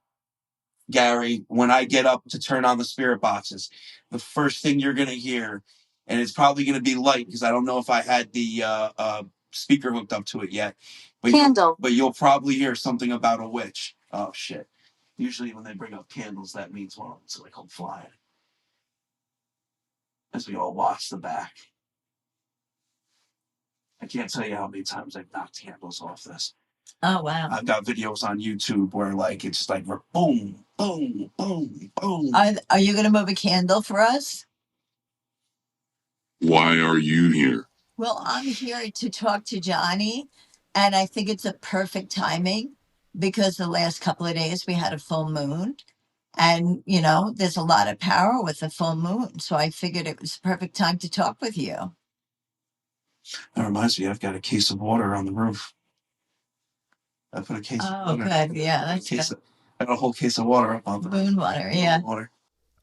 Gary, when I get up to turn on the spirit boxes, the first thing you're going to hear, and it's probably going to be light because I don't know if I had the speaker hooked up to it yet. Candle. But you'll probably hear something about a witch. Oh, shit. Usually when they bring up candles, that means, well, it's like I'm flying. As we all watch the back. I can't tell you how many times I've knocked candles off this. Oh, wow. I've got videos on YouTube where like it's like boom, boom, boom, boom. Are you going to move a candle for us? Why are you here? Well, I'm here to talk to Johnny, and I think it's a perfect timing because the last couple of days we had a full moon. And, you know, there's a lot of power with a full moon. So I figured it was a perfect time to talk with you. That reminds me, I've got a case of water on the roof. I put a case of water. Good. Yeah, that's good. I got a whole case of water up on the Moon water. Yeah. water.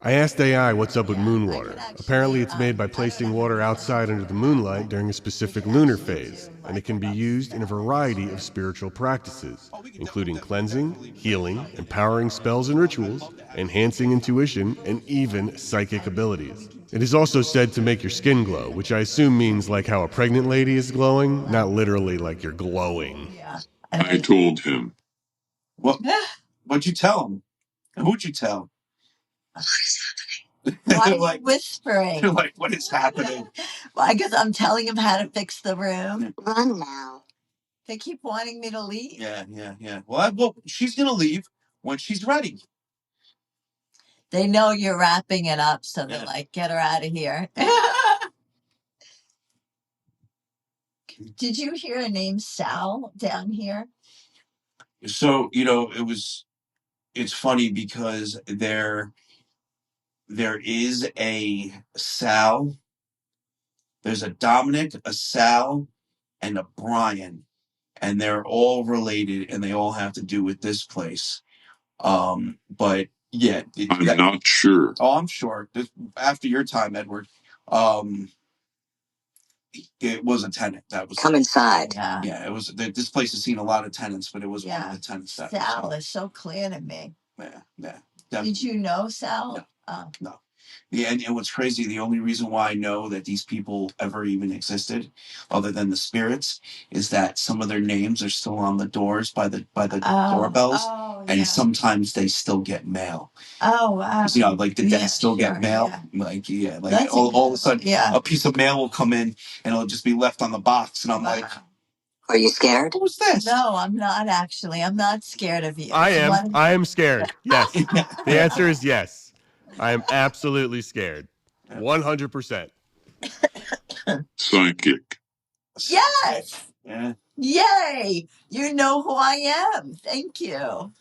I asked AI what's up with moon water. Apparently, it's made by placing water outside under the moonlight during a specific lunar phase, and it can be used in a variety of spiritual practices, including cleansing, healing, empowering spells and rituals, enhancing intuition, and even psychic abilities. It is also said to make your skin glow, which I assume means like how a pregnant lady is glowing, not literally like you're glowing. Yeah. I told him. What? What'd you tell him? And who'd you tell? Why are you like, whispering? They're like, what is happening? Well, I guess I'm telling him how to fix the room. Run now. They keep wanting me to leave. Yeah. Well, she's gonna leave when she's ready. They know you're wrapping it up, so they're Yeah. like, get her out of here. Did you hear a name Sal down here? So, you know, it's funny because there is a Sal, there's a Dominic, a Sal, and a Brian, and they're all related and they all have to do with this place. But yeah, I'm not sure. Oh, I'm sure. After your time, Edward, it was a tenant that was. Come inside. Yeah, it was. This place has seen a lot of tenants, but it was one of the tenants that. Sal is so clear to me. Yeah. Definitely. Did you know Sal? No. Oh. No. Yeah, and what's crazy, the only reason why I know that these people ever even existed, other than the spirits, is that some of their names are still on the doors by the doorbells, and sometimes they still get mail. Oh wow! You know, like the dead still get mail. Yeah. Like all of a sudden, a piece of mail will come in and it'll just be left on the box, and I'm like, Are you scared? what was this? No, I'm not actually. I'm not scared of you. I am scared. Yes. The answer is yes. I am absolutely scared. 100%. Psychic. Yes. Yeah. Yay! You know who I am. Thank you.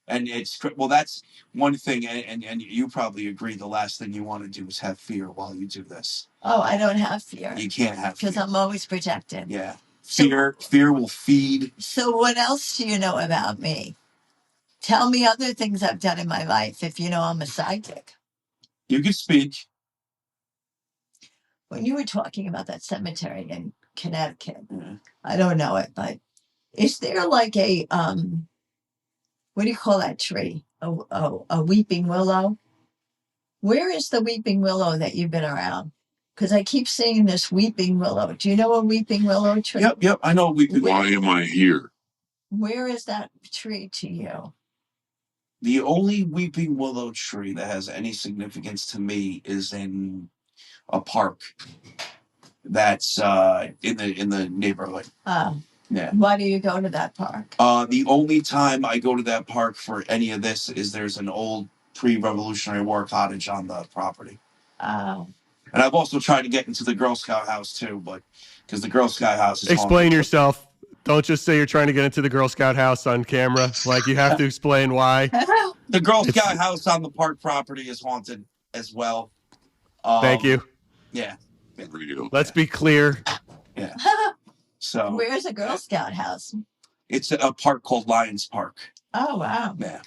And that's one thing, and you probably agree. The last thing you want to do is have fear while you do this. Oh, I don't have fear. You can't have fear because I'm always protected. Yeah. Fear will feed. So what else do you know about me? Tell me other things I've done in my life if you know I'm a psychic. You can speak. When you were talking about that cemetery in Connecticut, I don't know it, but is there like a what do you call that tree? A weeping willow? Where is the weeping willow that you've been around? Because I keep seeing this weeping willow. Do you know a weeping willow tree? Yep. I know weeping willow. Why am I here? Where is that tree to you? The only weeping willow tree that has any significance to me is in a park that's in the neighborhood. Yeah. Why do you go to that park? The only time I go to that park for any of this is there's an old pre-Revolutionary War cottage on the property. Oh. And I've also tried to get into the Girl Scout house too, but because the Girl Scout house is Explain yourself. Don't just say you're trying to get into the Girl Scout house on camera. Like, you have to explain why. The Girl Scout house on the park property is haunted as well. Thank you. Yeah. Let's be clear. Yeah. So where's a Girl Scout house? It's a park called Lions Park. Oh wow. Yeah.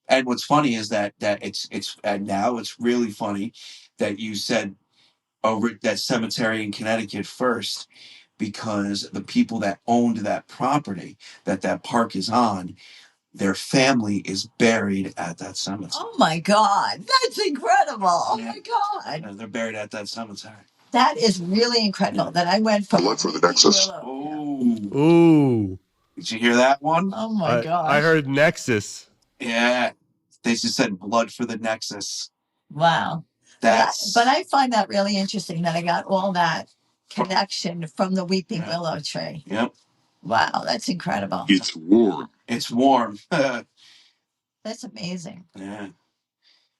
And what's funny is that it's and now it's really funny that you said that cemetery in Connecticut first, because the people that owned that property that park is on, their family is buried at that cemetery. Oh my God, that's incredible! Oh Yeah. my God, And they're buried at that cemetery. that is really incredible. That I went from Blood for the Nexus. Ooh. Ooh. Did you hear that one? Oh my gosh! I heard Nexus. Yeah. They just said blood for the Nexus. Wow. But I find that really interesting that I got all that connection from the weeping willow tree. Yep. Wow, that's incredible. It's warm. It's warm. That's amazing. Yeah.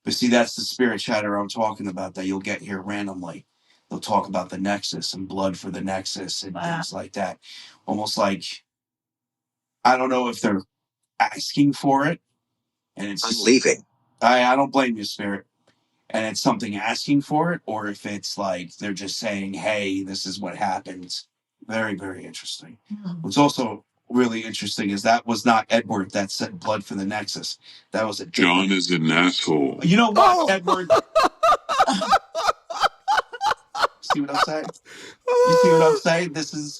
But see, that's the spirit chatter I'm talking about that you'll get here randomly. They'll talk about the Nexus and blood for the Nexus and things like that. Almost like, I don't know if they're asking for it. And it's I'm leaving. I don't blame you, spirit. And it's something asking for it, or if it's like they're just saying, hey, this is what happens. Very, very interesting. What's also really interesting is that was not Edward that said blood for the Nexus. That was a John is an asshole. You know what, Edward? See what I'm saying? You see what I'm saying? This is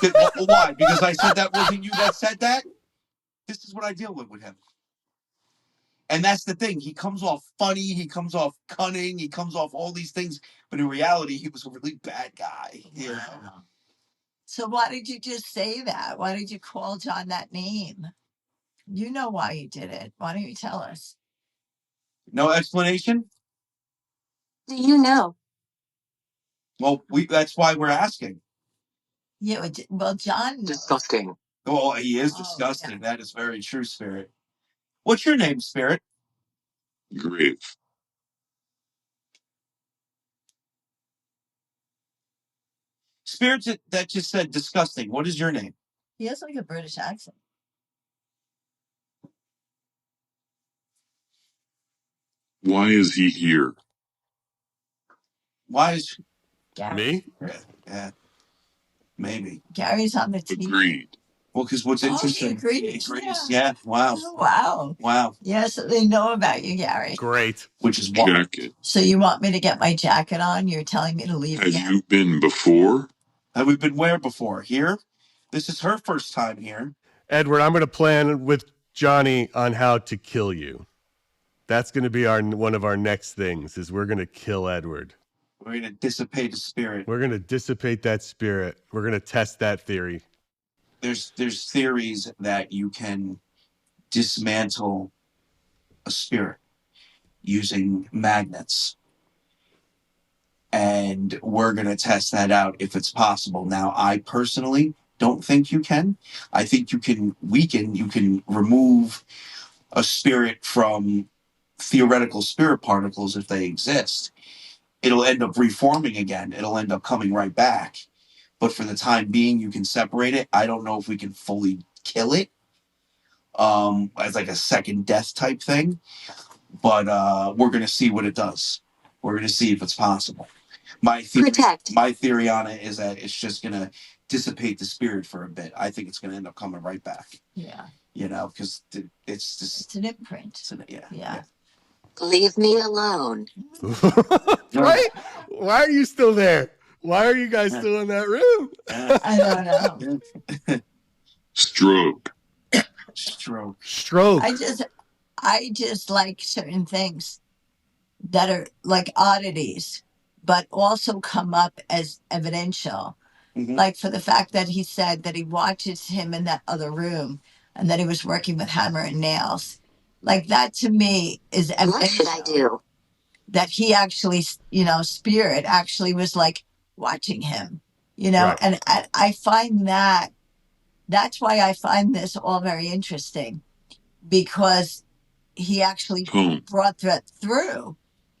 why? Because I said that wasn't you that said that? This is what I deal with him. And that's the thing. He comes off funny. He comes off cunning. He comes off all these things. But in reality, he was a really bad guy. You know? So why did you just say that? Why did you call John that name? You know why you did it. Why don't you tell us? No explanation? Do you know? Well, that's why we're asking. Yeah, well, John knows. Disgusting. Oh, he is disgusting. Yeah. That is very true, Spirit. What's your name, Spirit? Grave. Spirit that just said disgusting. What is your name? He has like a British accent. Why is he here? Why is Me? Yeah, maybe. Gary's on the team. Agreed. Well, because what's interesting. He agrees. Yeah. Wow. Oh, wow. Yes, so they know about you, Gary. Great. Which is Jacket. So you want me to get my jacket on? You're telling me to leave Have again? you been before? Have we been where before? Here? This is her first time here. Edward, I'm going to plan with Johnny on how to kill you. That's going to be one of our next things, is we're going to kill Edward. We're going to dissipate the spirit. We're going to dissipate that spirit. We're going to test that theory. There's theories that you can dismantle a spirit using magnets. And we're going to test that out if it's possible. Now, I personally don't think you can. I think you can remove a spirit from theoretical spirit particles if they exist. It'll end up reforming again. It'll end up coming right back. But for the time being, you can separate it. I don't know if we can fully kill it as like a second death type thing. But we're going to see what it does. We're going to see if it's possible. My theory on it is that it's just going to dissipate the spirit for a bit. I think it's going to end up coming right back. Yeah. You know, because it's just... It's an imprint. Yeah. Leave me alone. Right? Why are you still there? Why are you guys still in that room? I don't know. Stroke. I just like certain things that are like oddities, but also come up as evidential. Mm-hmm. Like for the fact that he said that he watches him in that other room and that he was working with hammer and nails. Like that to me is evidential. What should I do? That he actually, spirit actually was like watching him, right. And I find that's why I find this all very interesting, because he actually brought that through,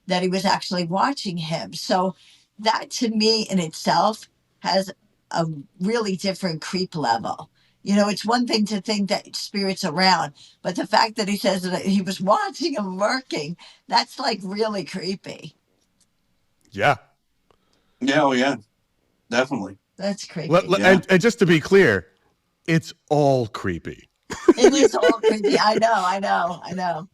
that he was actually watching him. So that to me in itself has a really different creep level. It's one thing to think that spirit's around, but the fact that he says that he was watching him working, that's like really creepy. Yeah. Yeah, oh yeah. Definitely. That's creepy. And just to be clear, it's all creepy. It is all creepy. I know.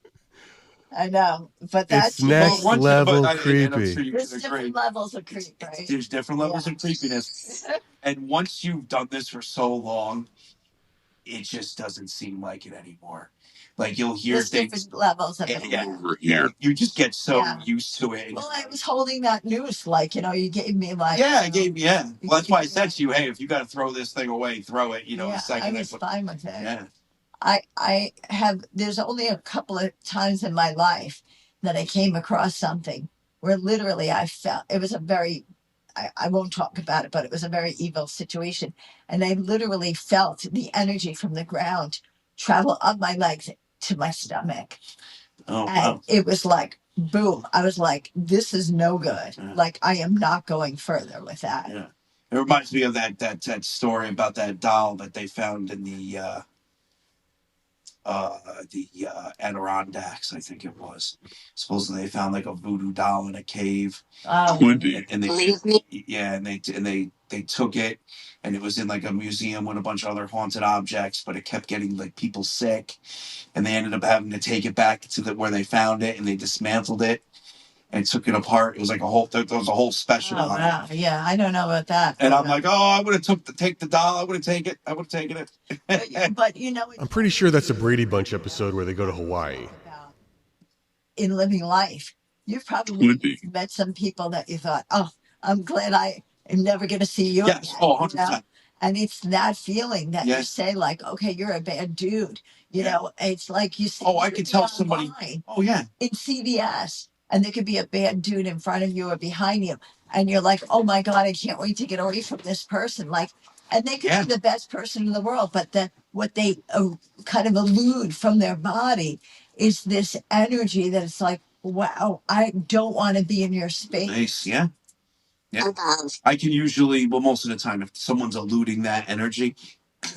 I know, but It's that's next Well, level and I'm creepy. sure you there's can agree. different levels of creep, right? There's different levels of creepiness, and once you've done this for so long, it just doesn't seem like it anymore. Like you'll hear There's things. different levels of it. Yeah, Over yeah, here. you just get so Yeah. used to it. Well, I was holding that noose, like, you gave me like. Yeah, I gave yeah. Well, that's why I said to you, hey, if you got to throw this thing away, throw it. Yeah, the second I was fine with it. Yeah. I have, there's only a couple of times in my life that I came across something where literally I felt it was a very, I won't talk about it, but it was a very evil situation. And I literally felt the energy from the ground travel up my legs to my stomach. Oh, And wow. it was like, boom. I was like, this is no good. Yeah. Like, I am not going further with that. Yeah. It reminds me of that story about that doll that they found in the Adirondacks, I think it was. Supposedly they found like a voodoo doll in a cave. 20. And they Believe me. yeah, and they took it, and it was in like a museum with a bunch of other haunted objects, but it kept getting like people sick, and they ended up having to take it back to where they found it, and they dismantled it and took it apart. It was like there was a whole special Oh, on it. wow. Yeah, I don't know about that. And I'm like, oh, I would have take the doll. I would have taken it. I would have taken it. But I'm pretty sure that's a Brady Bunch episode where they go to Hawaii. In living life, you've probably 20. met some people that you thought, oh, I'm glad I am never going to see you Yes. again. Oh, 100%. And it's that feeling that you Yes. say, like, okay, you're a bad dude. Yeah. It's like you see. Oh, I can tell somebody. Oh, yeah. In CVS, and there could be a bad dude in front of you or behind you, and you're like, oh my God, I can't wait to get away from this person. Like, and they could Yeah. be the best person in the world, but what they kind of elude from their body is this energy that it's like, wow, I don't want to be in your space. Nice. Yeah. Yeah. Above. I can usually, well, most of the time, if someone's eluding that energy,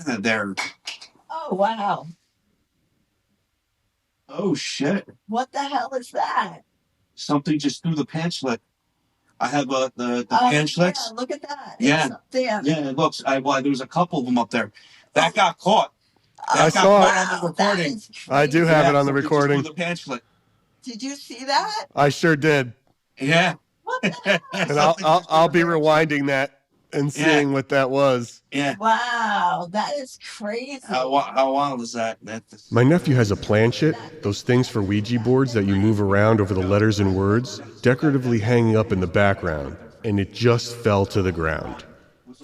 they're. Oh, wow. Oh, shit. What the hell is that? Something just threw the pamphlet. I have the pamphlets. Yeah, look at that. Yeah. It's up there. Yeah, it looks. There was a couple of them up there. That got caught. I That got saw it. caught on the recording. I do have it on the something just recording. threw the pamphlet. Did you see that? I sure did. Yeah. What the hell? And I'll be rewinding that and seeing what that was. Yeah. Wow, that is crazy. How wild is that? My nephew has a planchette, those things for Ouija boards that you move around over the letters and words, decoratively hanging up in the background, and it just fell to the ground.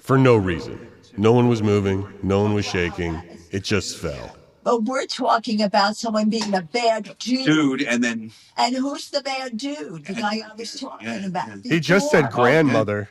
For no reason. No one was moving, no one was shaking, it just fell. But we're talking about someone being a bad dude. And then. And who's the bad dude? The guy I was talking about. He just said before. grandmother.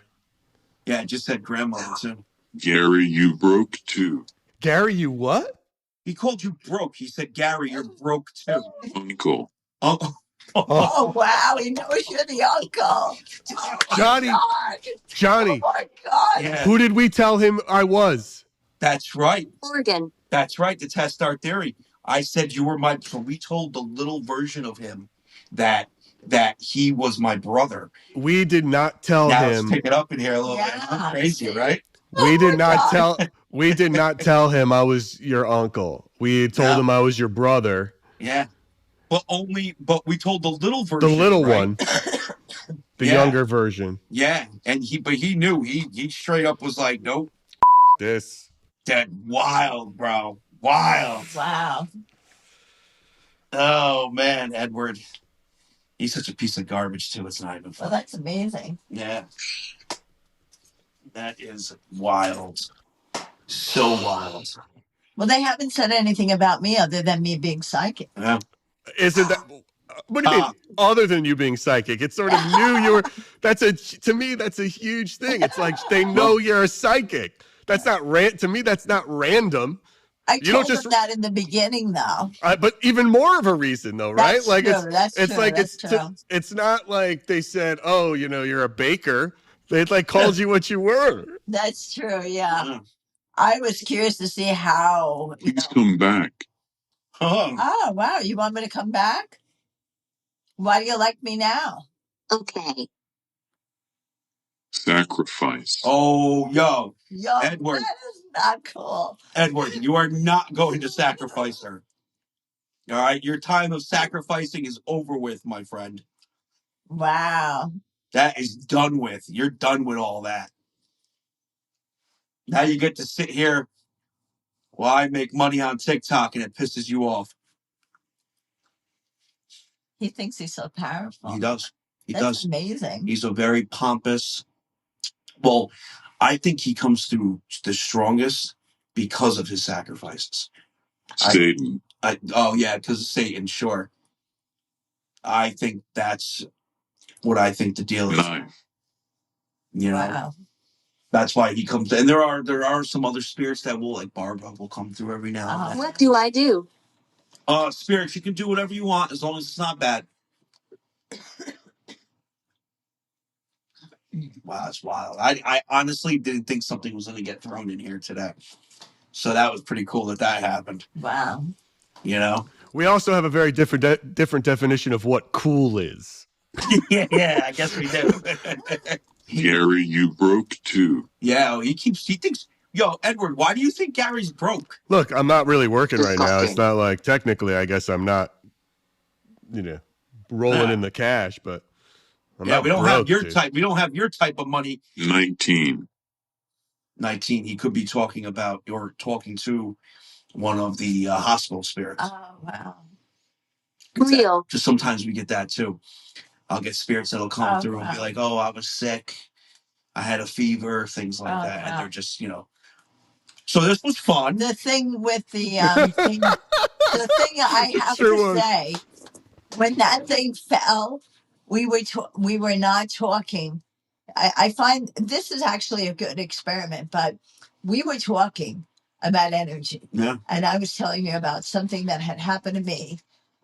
Yeah, it just said grandmother too. Gary, you broke too. Gary, you what? He called you broke. He said, Gary, you're broke too. Uncle. Oh. Oh, wow, he knows you're the uncle. Oh, Johnny, God. Johnny, Oh, my God. Yeah. who did we tell him I was? That's right. Oregon. That's right. To test our theory, I said you were my. So we told the little version of him that he was my brother. We did not tell Now him. let's pick it up in here a little bit. Yeah. Huh? Crazy, right? We did not God. tell. We did not tell him I was your uncle. We told him I was your brother. Yeah. But we told the little The version. little right? one. The younger version. Yeah. And he knew. He straight up was like, nope. This. That wild, bro. Wild. Wow. Oh man, Edward. He's such a piece of garbage too. It's not even Well, funny. that's amazing. Yeah. That is wild. So wild. Well, they haven't said anything about me other than me being psychic. Yeah. Isn't that? What do you mean? Other than you being psychic, it's sort of new. To me, that's a huge thing. It's like they know you're a psychic. That's not to me, that's not random. I You told don't just- them that in the beginning, though. But even more of a reason, though, right? That's Like true. it's That's like true. That's true. it's not like they said, "Oh, you're a baker." They like called you what you were. That's true. Yeah. Yeah. I was curious to see how. Please come back. Oh. Oh, wow. You want me to come back? Why do you like me now? Okay. Sacrifice. Oh, yo, Yo, Edward. that is not cool. Edward, you are not going to sacrifice her. All right, your time of sacrificing is over with, my friend. Wow. That is done with. You're done with all that. Now you get to sit here while I make money on TikTok and it pisses you off. He thinks he's so powerful. He does. He That's does. amazing. He's a very pompous. Well, I think he comes through the strongest because of his sacrifices. Satan. Oh yeah, because of Satan. Sure. I think that's what I think the deal is. 9. You know, Wow. that's why he comes. And there are some other spirits that will, like Barbara, will come through every now and then. What do I do? Spirits, you can do whatever you want as long as it's not bad. Wow, that's wild. I honestly didn't think something was going to get thrown in here today. So that was pretty cool that happened. Wow. You know? We also have a very different definition of what cool is. yeah, I guess we do. Gary, you broke 2. Yeah, he thinks, yo, Edward, why do you think Gary's broke? Look, I'm not really working right now. It's Disgusting. not like, technically, I guess I'm not, rolling in the cash, but I'm not we don't broke, have your dude. type. We don't have your type of money. 19. 19, he could be talking about or talking to one of the hospital spirits. Oh, wow. Real. Just sometimes we get that too. I'll get spirits that'll come through and be like, oh, I was sick. I had a fever, things like that. And they're just, So this was fun. The thing with the thing, the thing I have Sure to say, when that thing fell, we were not talking. I find this is actually a good experiment, but we were talking about energy. Yeah. And I was telling you about something that had happened to me.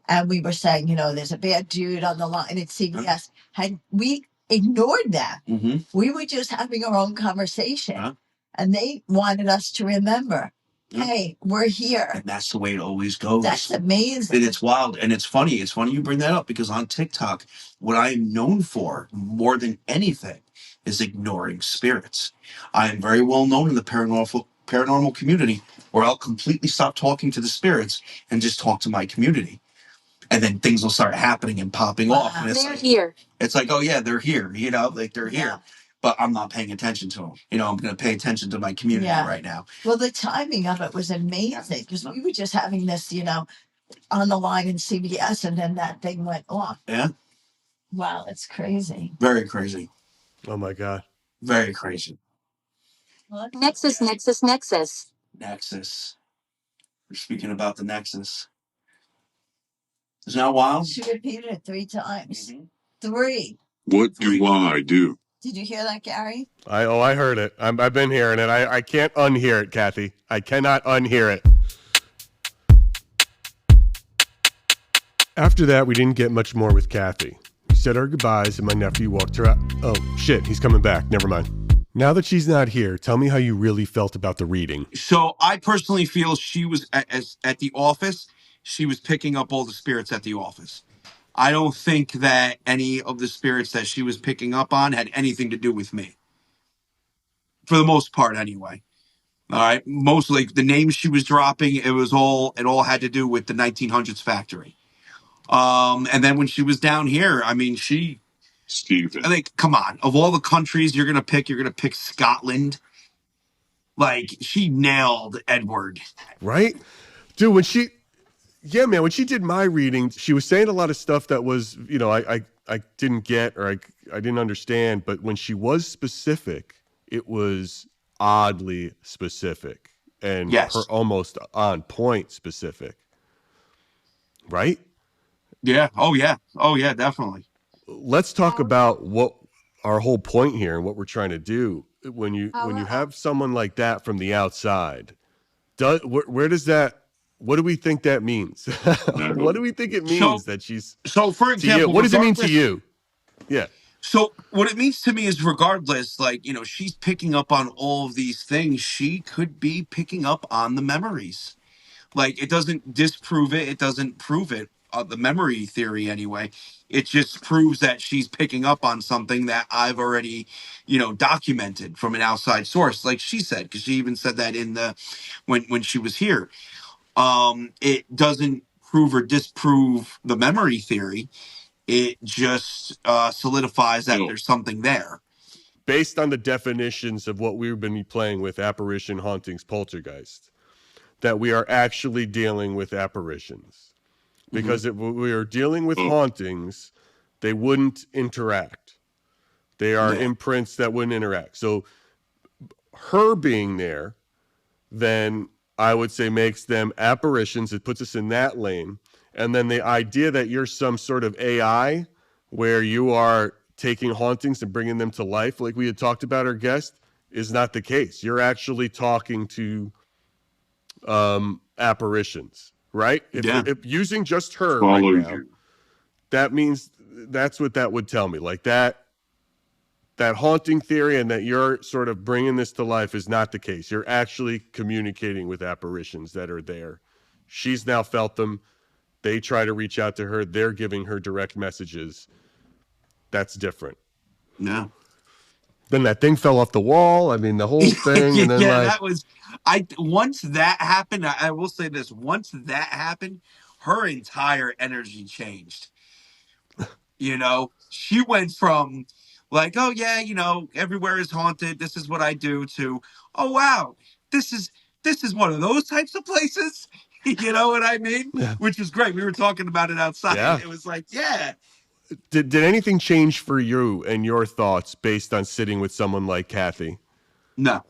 And we were saying, there's a bad dude on the line at CBS. We ignored that. Mm-hmm. We were just having our own conversation. And they wanted us to remember, hey, we're here. And that's the way it always goes. That's amazing. And it's wild. And it's funny. It's funny you bring that up because on TikTok, what I am known for more than anything is ignoring spirits. I am very well known in the paranormal community where I'll completely stop talking to the spirits and just talk to my community. And then things will start happening and popping off. And They're here. It's like, oh yeah, they're here. Like they're here. But I'm not paying attention to them. I'm going to pay attention to my community right now. Well, the timing of it was amazing because we were just having this, on the line in CBS, and then that thing went off. Yeah. Wow, it's crazy. Very crazy. Oh my God. Very crazy. Nexus. Nexus. We're speaking about the Nexus. Isn't that wild? She repeated it 3 times. 3. What do I do? Did you hear that, Gary? I heard it. I've been hearing it. I can't unhear it, Cathy. I cannot unhear it. After that, we didn't get much more with Cathy. We said our goodbyes and my nephew walked her out. Oh, shit, he's coming back. Never mind. Now that she's not here, tell me how you really felt about the reading. So I personally feel she was at the office. She was picking up all the spirits at the office. I don't think that any of the spirits that she was picking up on had anything to do with me. For the most part, anyway. All right. Mostly the names she was dropping, it all had to do with the 1900s factory. And then when she was down here, I mean, Stephen. I think, come on, of all the countries you're going to pick Scotland. Like, she nailed Edward. Right? Dude, when she did my reading, she was saying a lot of stuff that was, I didn't get or I didn't understand. But when she was specific, it was oddly specific and her almost on point specific. Right? Yeah. Oh, yeah. Oh, yeah, definitely. Let's talk about what our whole point here and what we're trying to do. When you have someone like that from the outside, where does that? What do we think that means? What do we think it means that she's? So, for example, what does it mean to you? Yeah. So what it means to me is regardless, like, she's picking up on all of these things. She could be picking up on the memories. Like, it doesn't disprove it. It doesn't prove it. The memory theory, anyway. It just proves that she's picking up on something that I've already, documented from an outside source, like she said, because she even said that in when she was here. It doesn't prove or disprove the memory theory. It just solidifies that there's something there. Based on the definitions of what we've been playing with, apparition, hauntings, poltergeist, that we are actually dealing with apparitions. Because if we are dealing with hauntings, they wouldn't interact. They are imprints that wouldn't interact. So her being there, then I would say makes them apparitions. It puts us in that lane. And then the idea that you're some sort of AI where you are taking hauntings and bringing them to life, like we had talked about our guest, is not the case. You're actually talking to apparitions, right? If using just her right now, that means that's what that would tell me. Like that haunting theory and that you're sort of bringing this to life is not the case. You're actually communicating with apparitions that are there. She's now felt them. They try to reach out to her. They're giving her direct messages. That's different. No. Then that thing fell off the wall. I mean, the whole thing. And then that was, once that happened, I will say this, once that happened, her entire energy changed. She went from like, oh yeah, everywhere is haunted. This is what I do, to, oh wow, this is one of those types of places. You know what I mean? Yeah. Which was great. We were talking about it outside. Yeah. It was like, yeah. Did anything change for you and your thoughts based on sitting with someone like Cathy? No.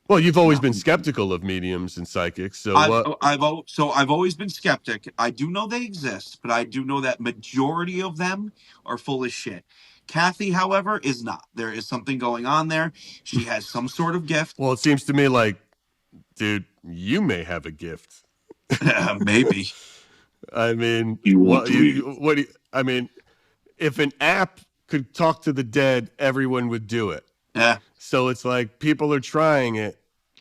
Well, you've always been skeptical of mediums and psychics. So I've always been skeptic. I do know they exist, but I do know that majority of them are full of shit. Cathy, however, is not. There is something going on there. She has some sort of gift. Well, it seems to me like, dude, you may have a gift. Maybe. I mean, I mean, if an app could talk to the dead, everyone would do it. Yeah. So it's like people are trying it,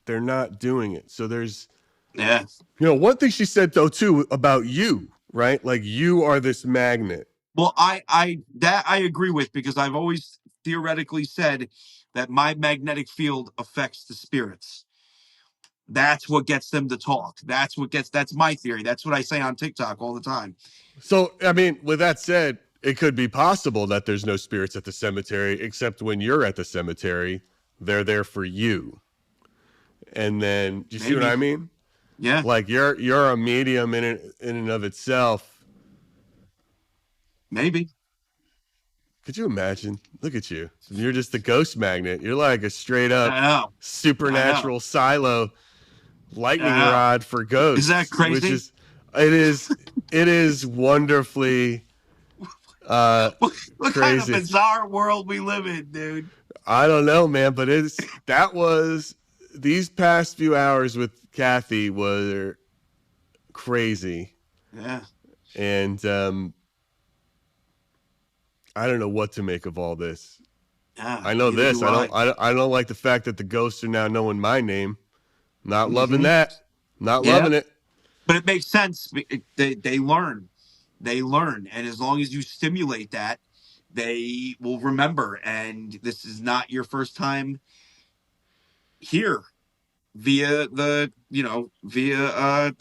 they're not doing it. So there's, one thing she said though too about you, right? Like you are this magnet. Well, I agree with, because I've always theoretically said that my magnetic field affects the spirits. That's what gets them to talk. That's my theory. That's what I say on TikTok all the time. So, I mean, with that said, it could be possible that there's no spirits at the cemetery, except when you're at the cemetery, they're there for you. And then, do you see what I mean? Yeah. Like you're a medium in and of itself. Maybe. Could you imagine? Look at you. You're just a ghost magnet. You're like a straight up supernatural silo lightning rod for ghosts. Is that crazy? It is wonderfully what crazy. Kind of bizarre world we live in, dude? I don't know, man, but these past few hours with Cathy were crazy. Yeah. And I don't know what to make of all this. Yeah, I know this. I don't like the fact that the ghosts are now knowing my name. Not loving that. Not loving it. But it makes sense. They learn. And as long as you stimulate that, they will remember. And this is not your first time here via the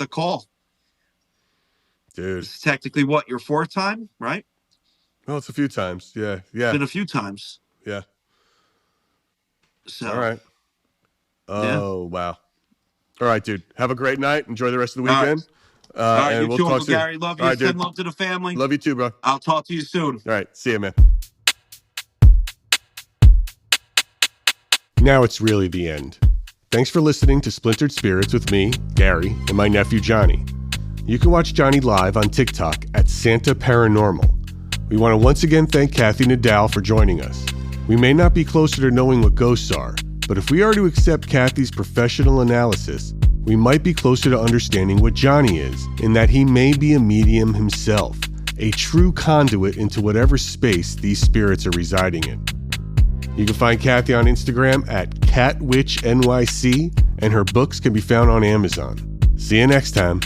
call. Dude. It's technically what, your fourth time, right? Well, it's a few times. Yeah. It's been a few times. Yeah. So. All right. Oh, wow. All right, dude. Have a great night. Enjoy the rest of the weekend. All right, and you we'll too, talk Uncle soon. Gary. Love you. All right, Send dude. love to the family. Love you too, bro. I'll talk to you soon. All right. See you, man. Now it's really the end. Thanks for listening to Splintered Spirits with me, Gary, and my nephew, Johnny. You can watch Johnny live on TikTok at Santa Paranormal. We want to once again thank Cathy Nadal for joining us. We may not be closer to knowing what ghosts are, but if we are to accept Cathy's professional analysis, we might be closer to understanding what Johnny is, in that he may be a medium himself, a true conduit into whatever space these spirits are residing in. You can find Cathy on Instagram at CatWitchNYC, and her books can be found on Amazon. See you next time.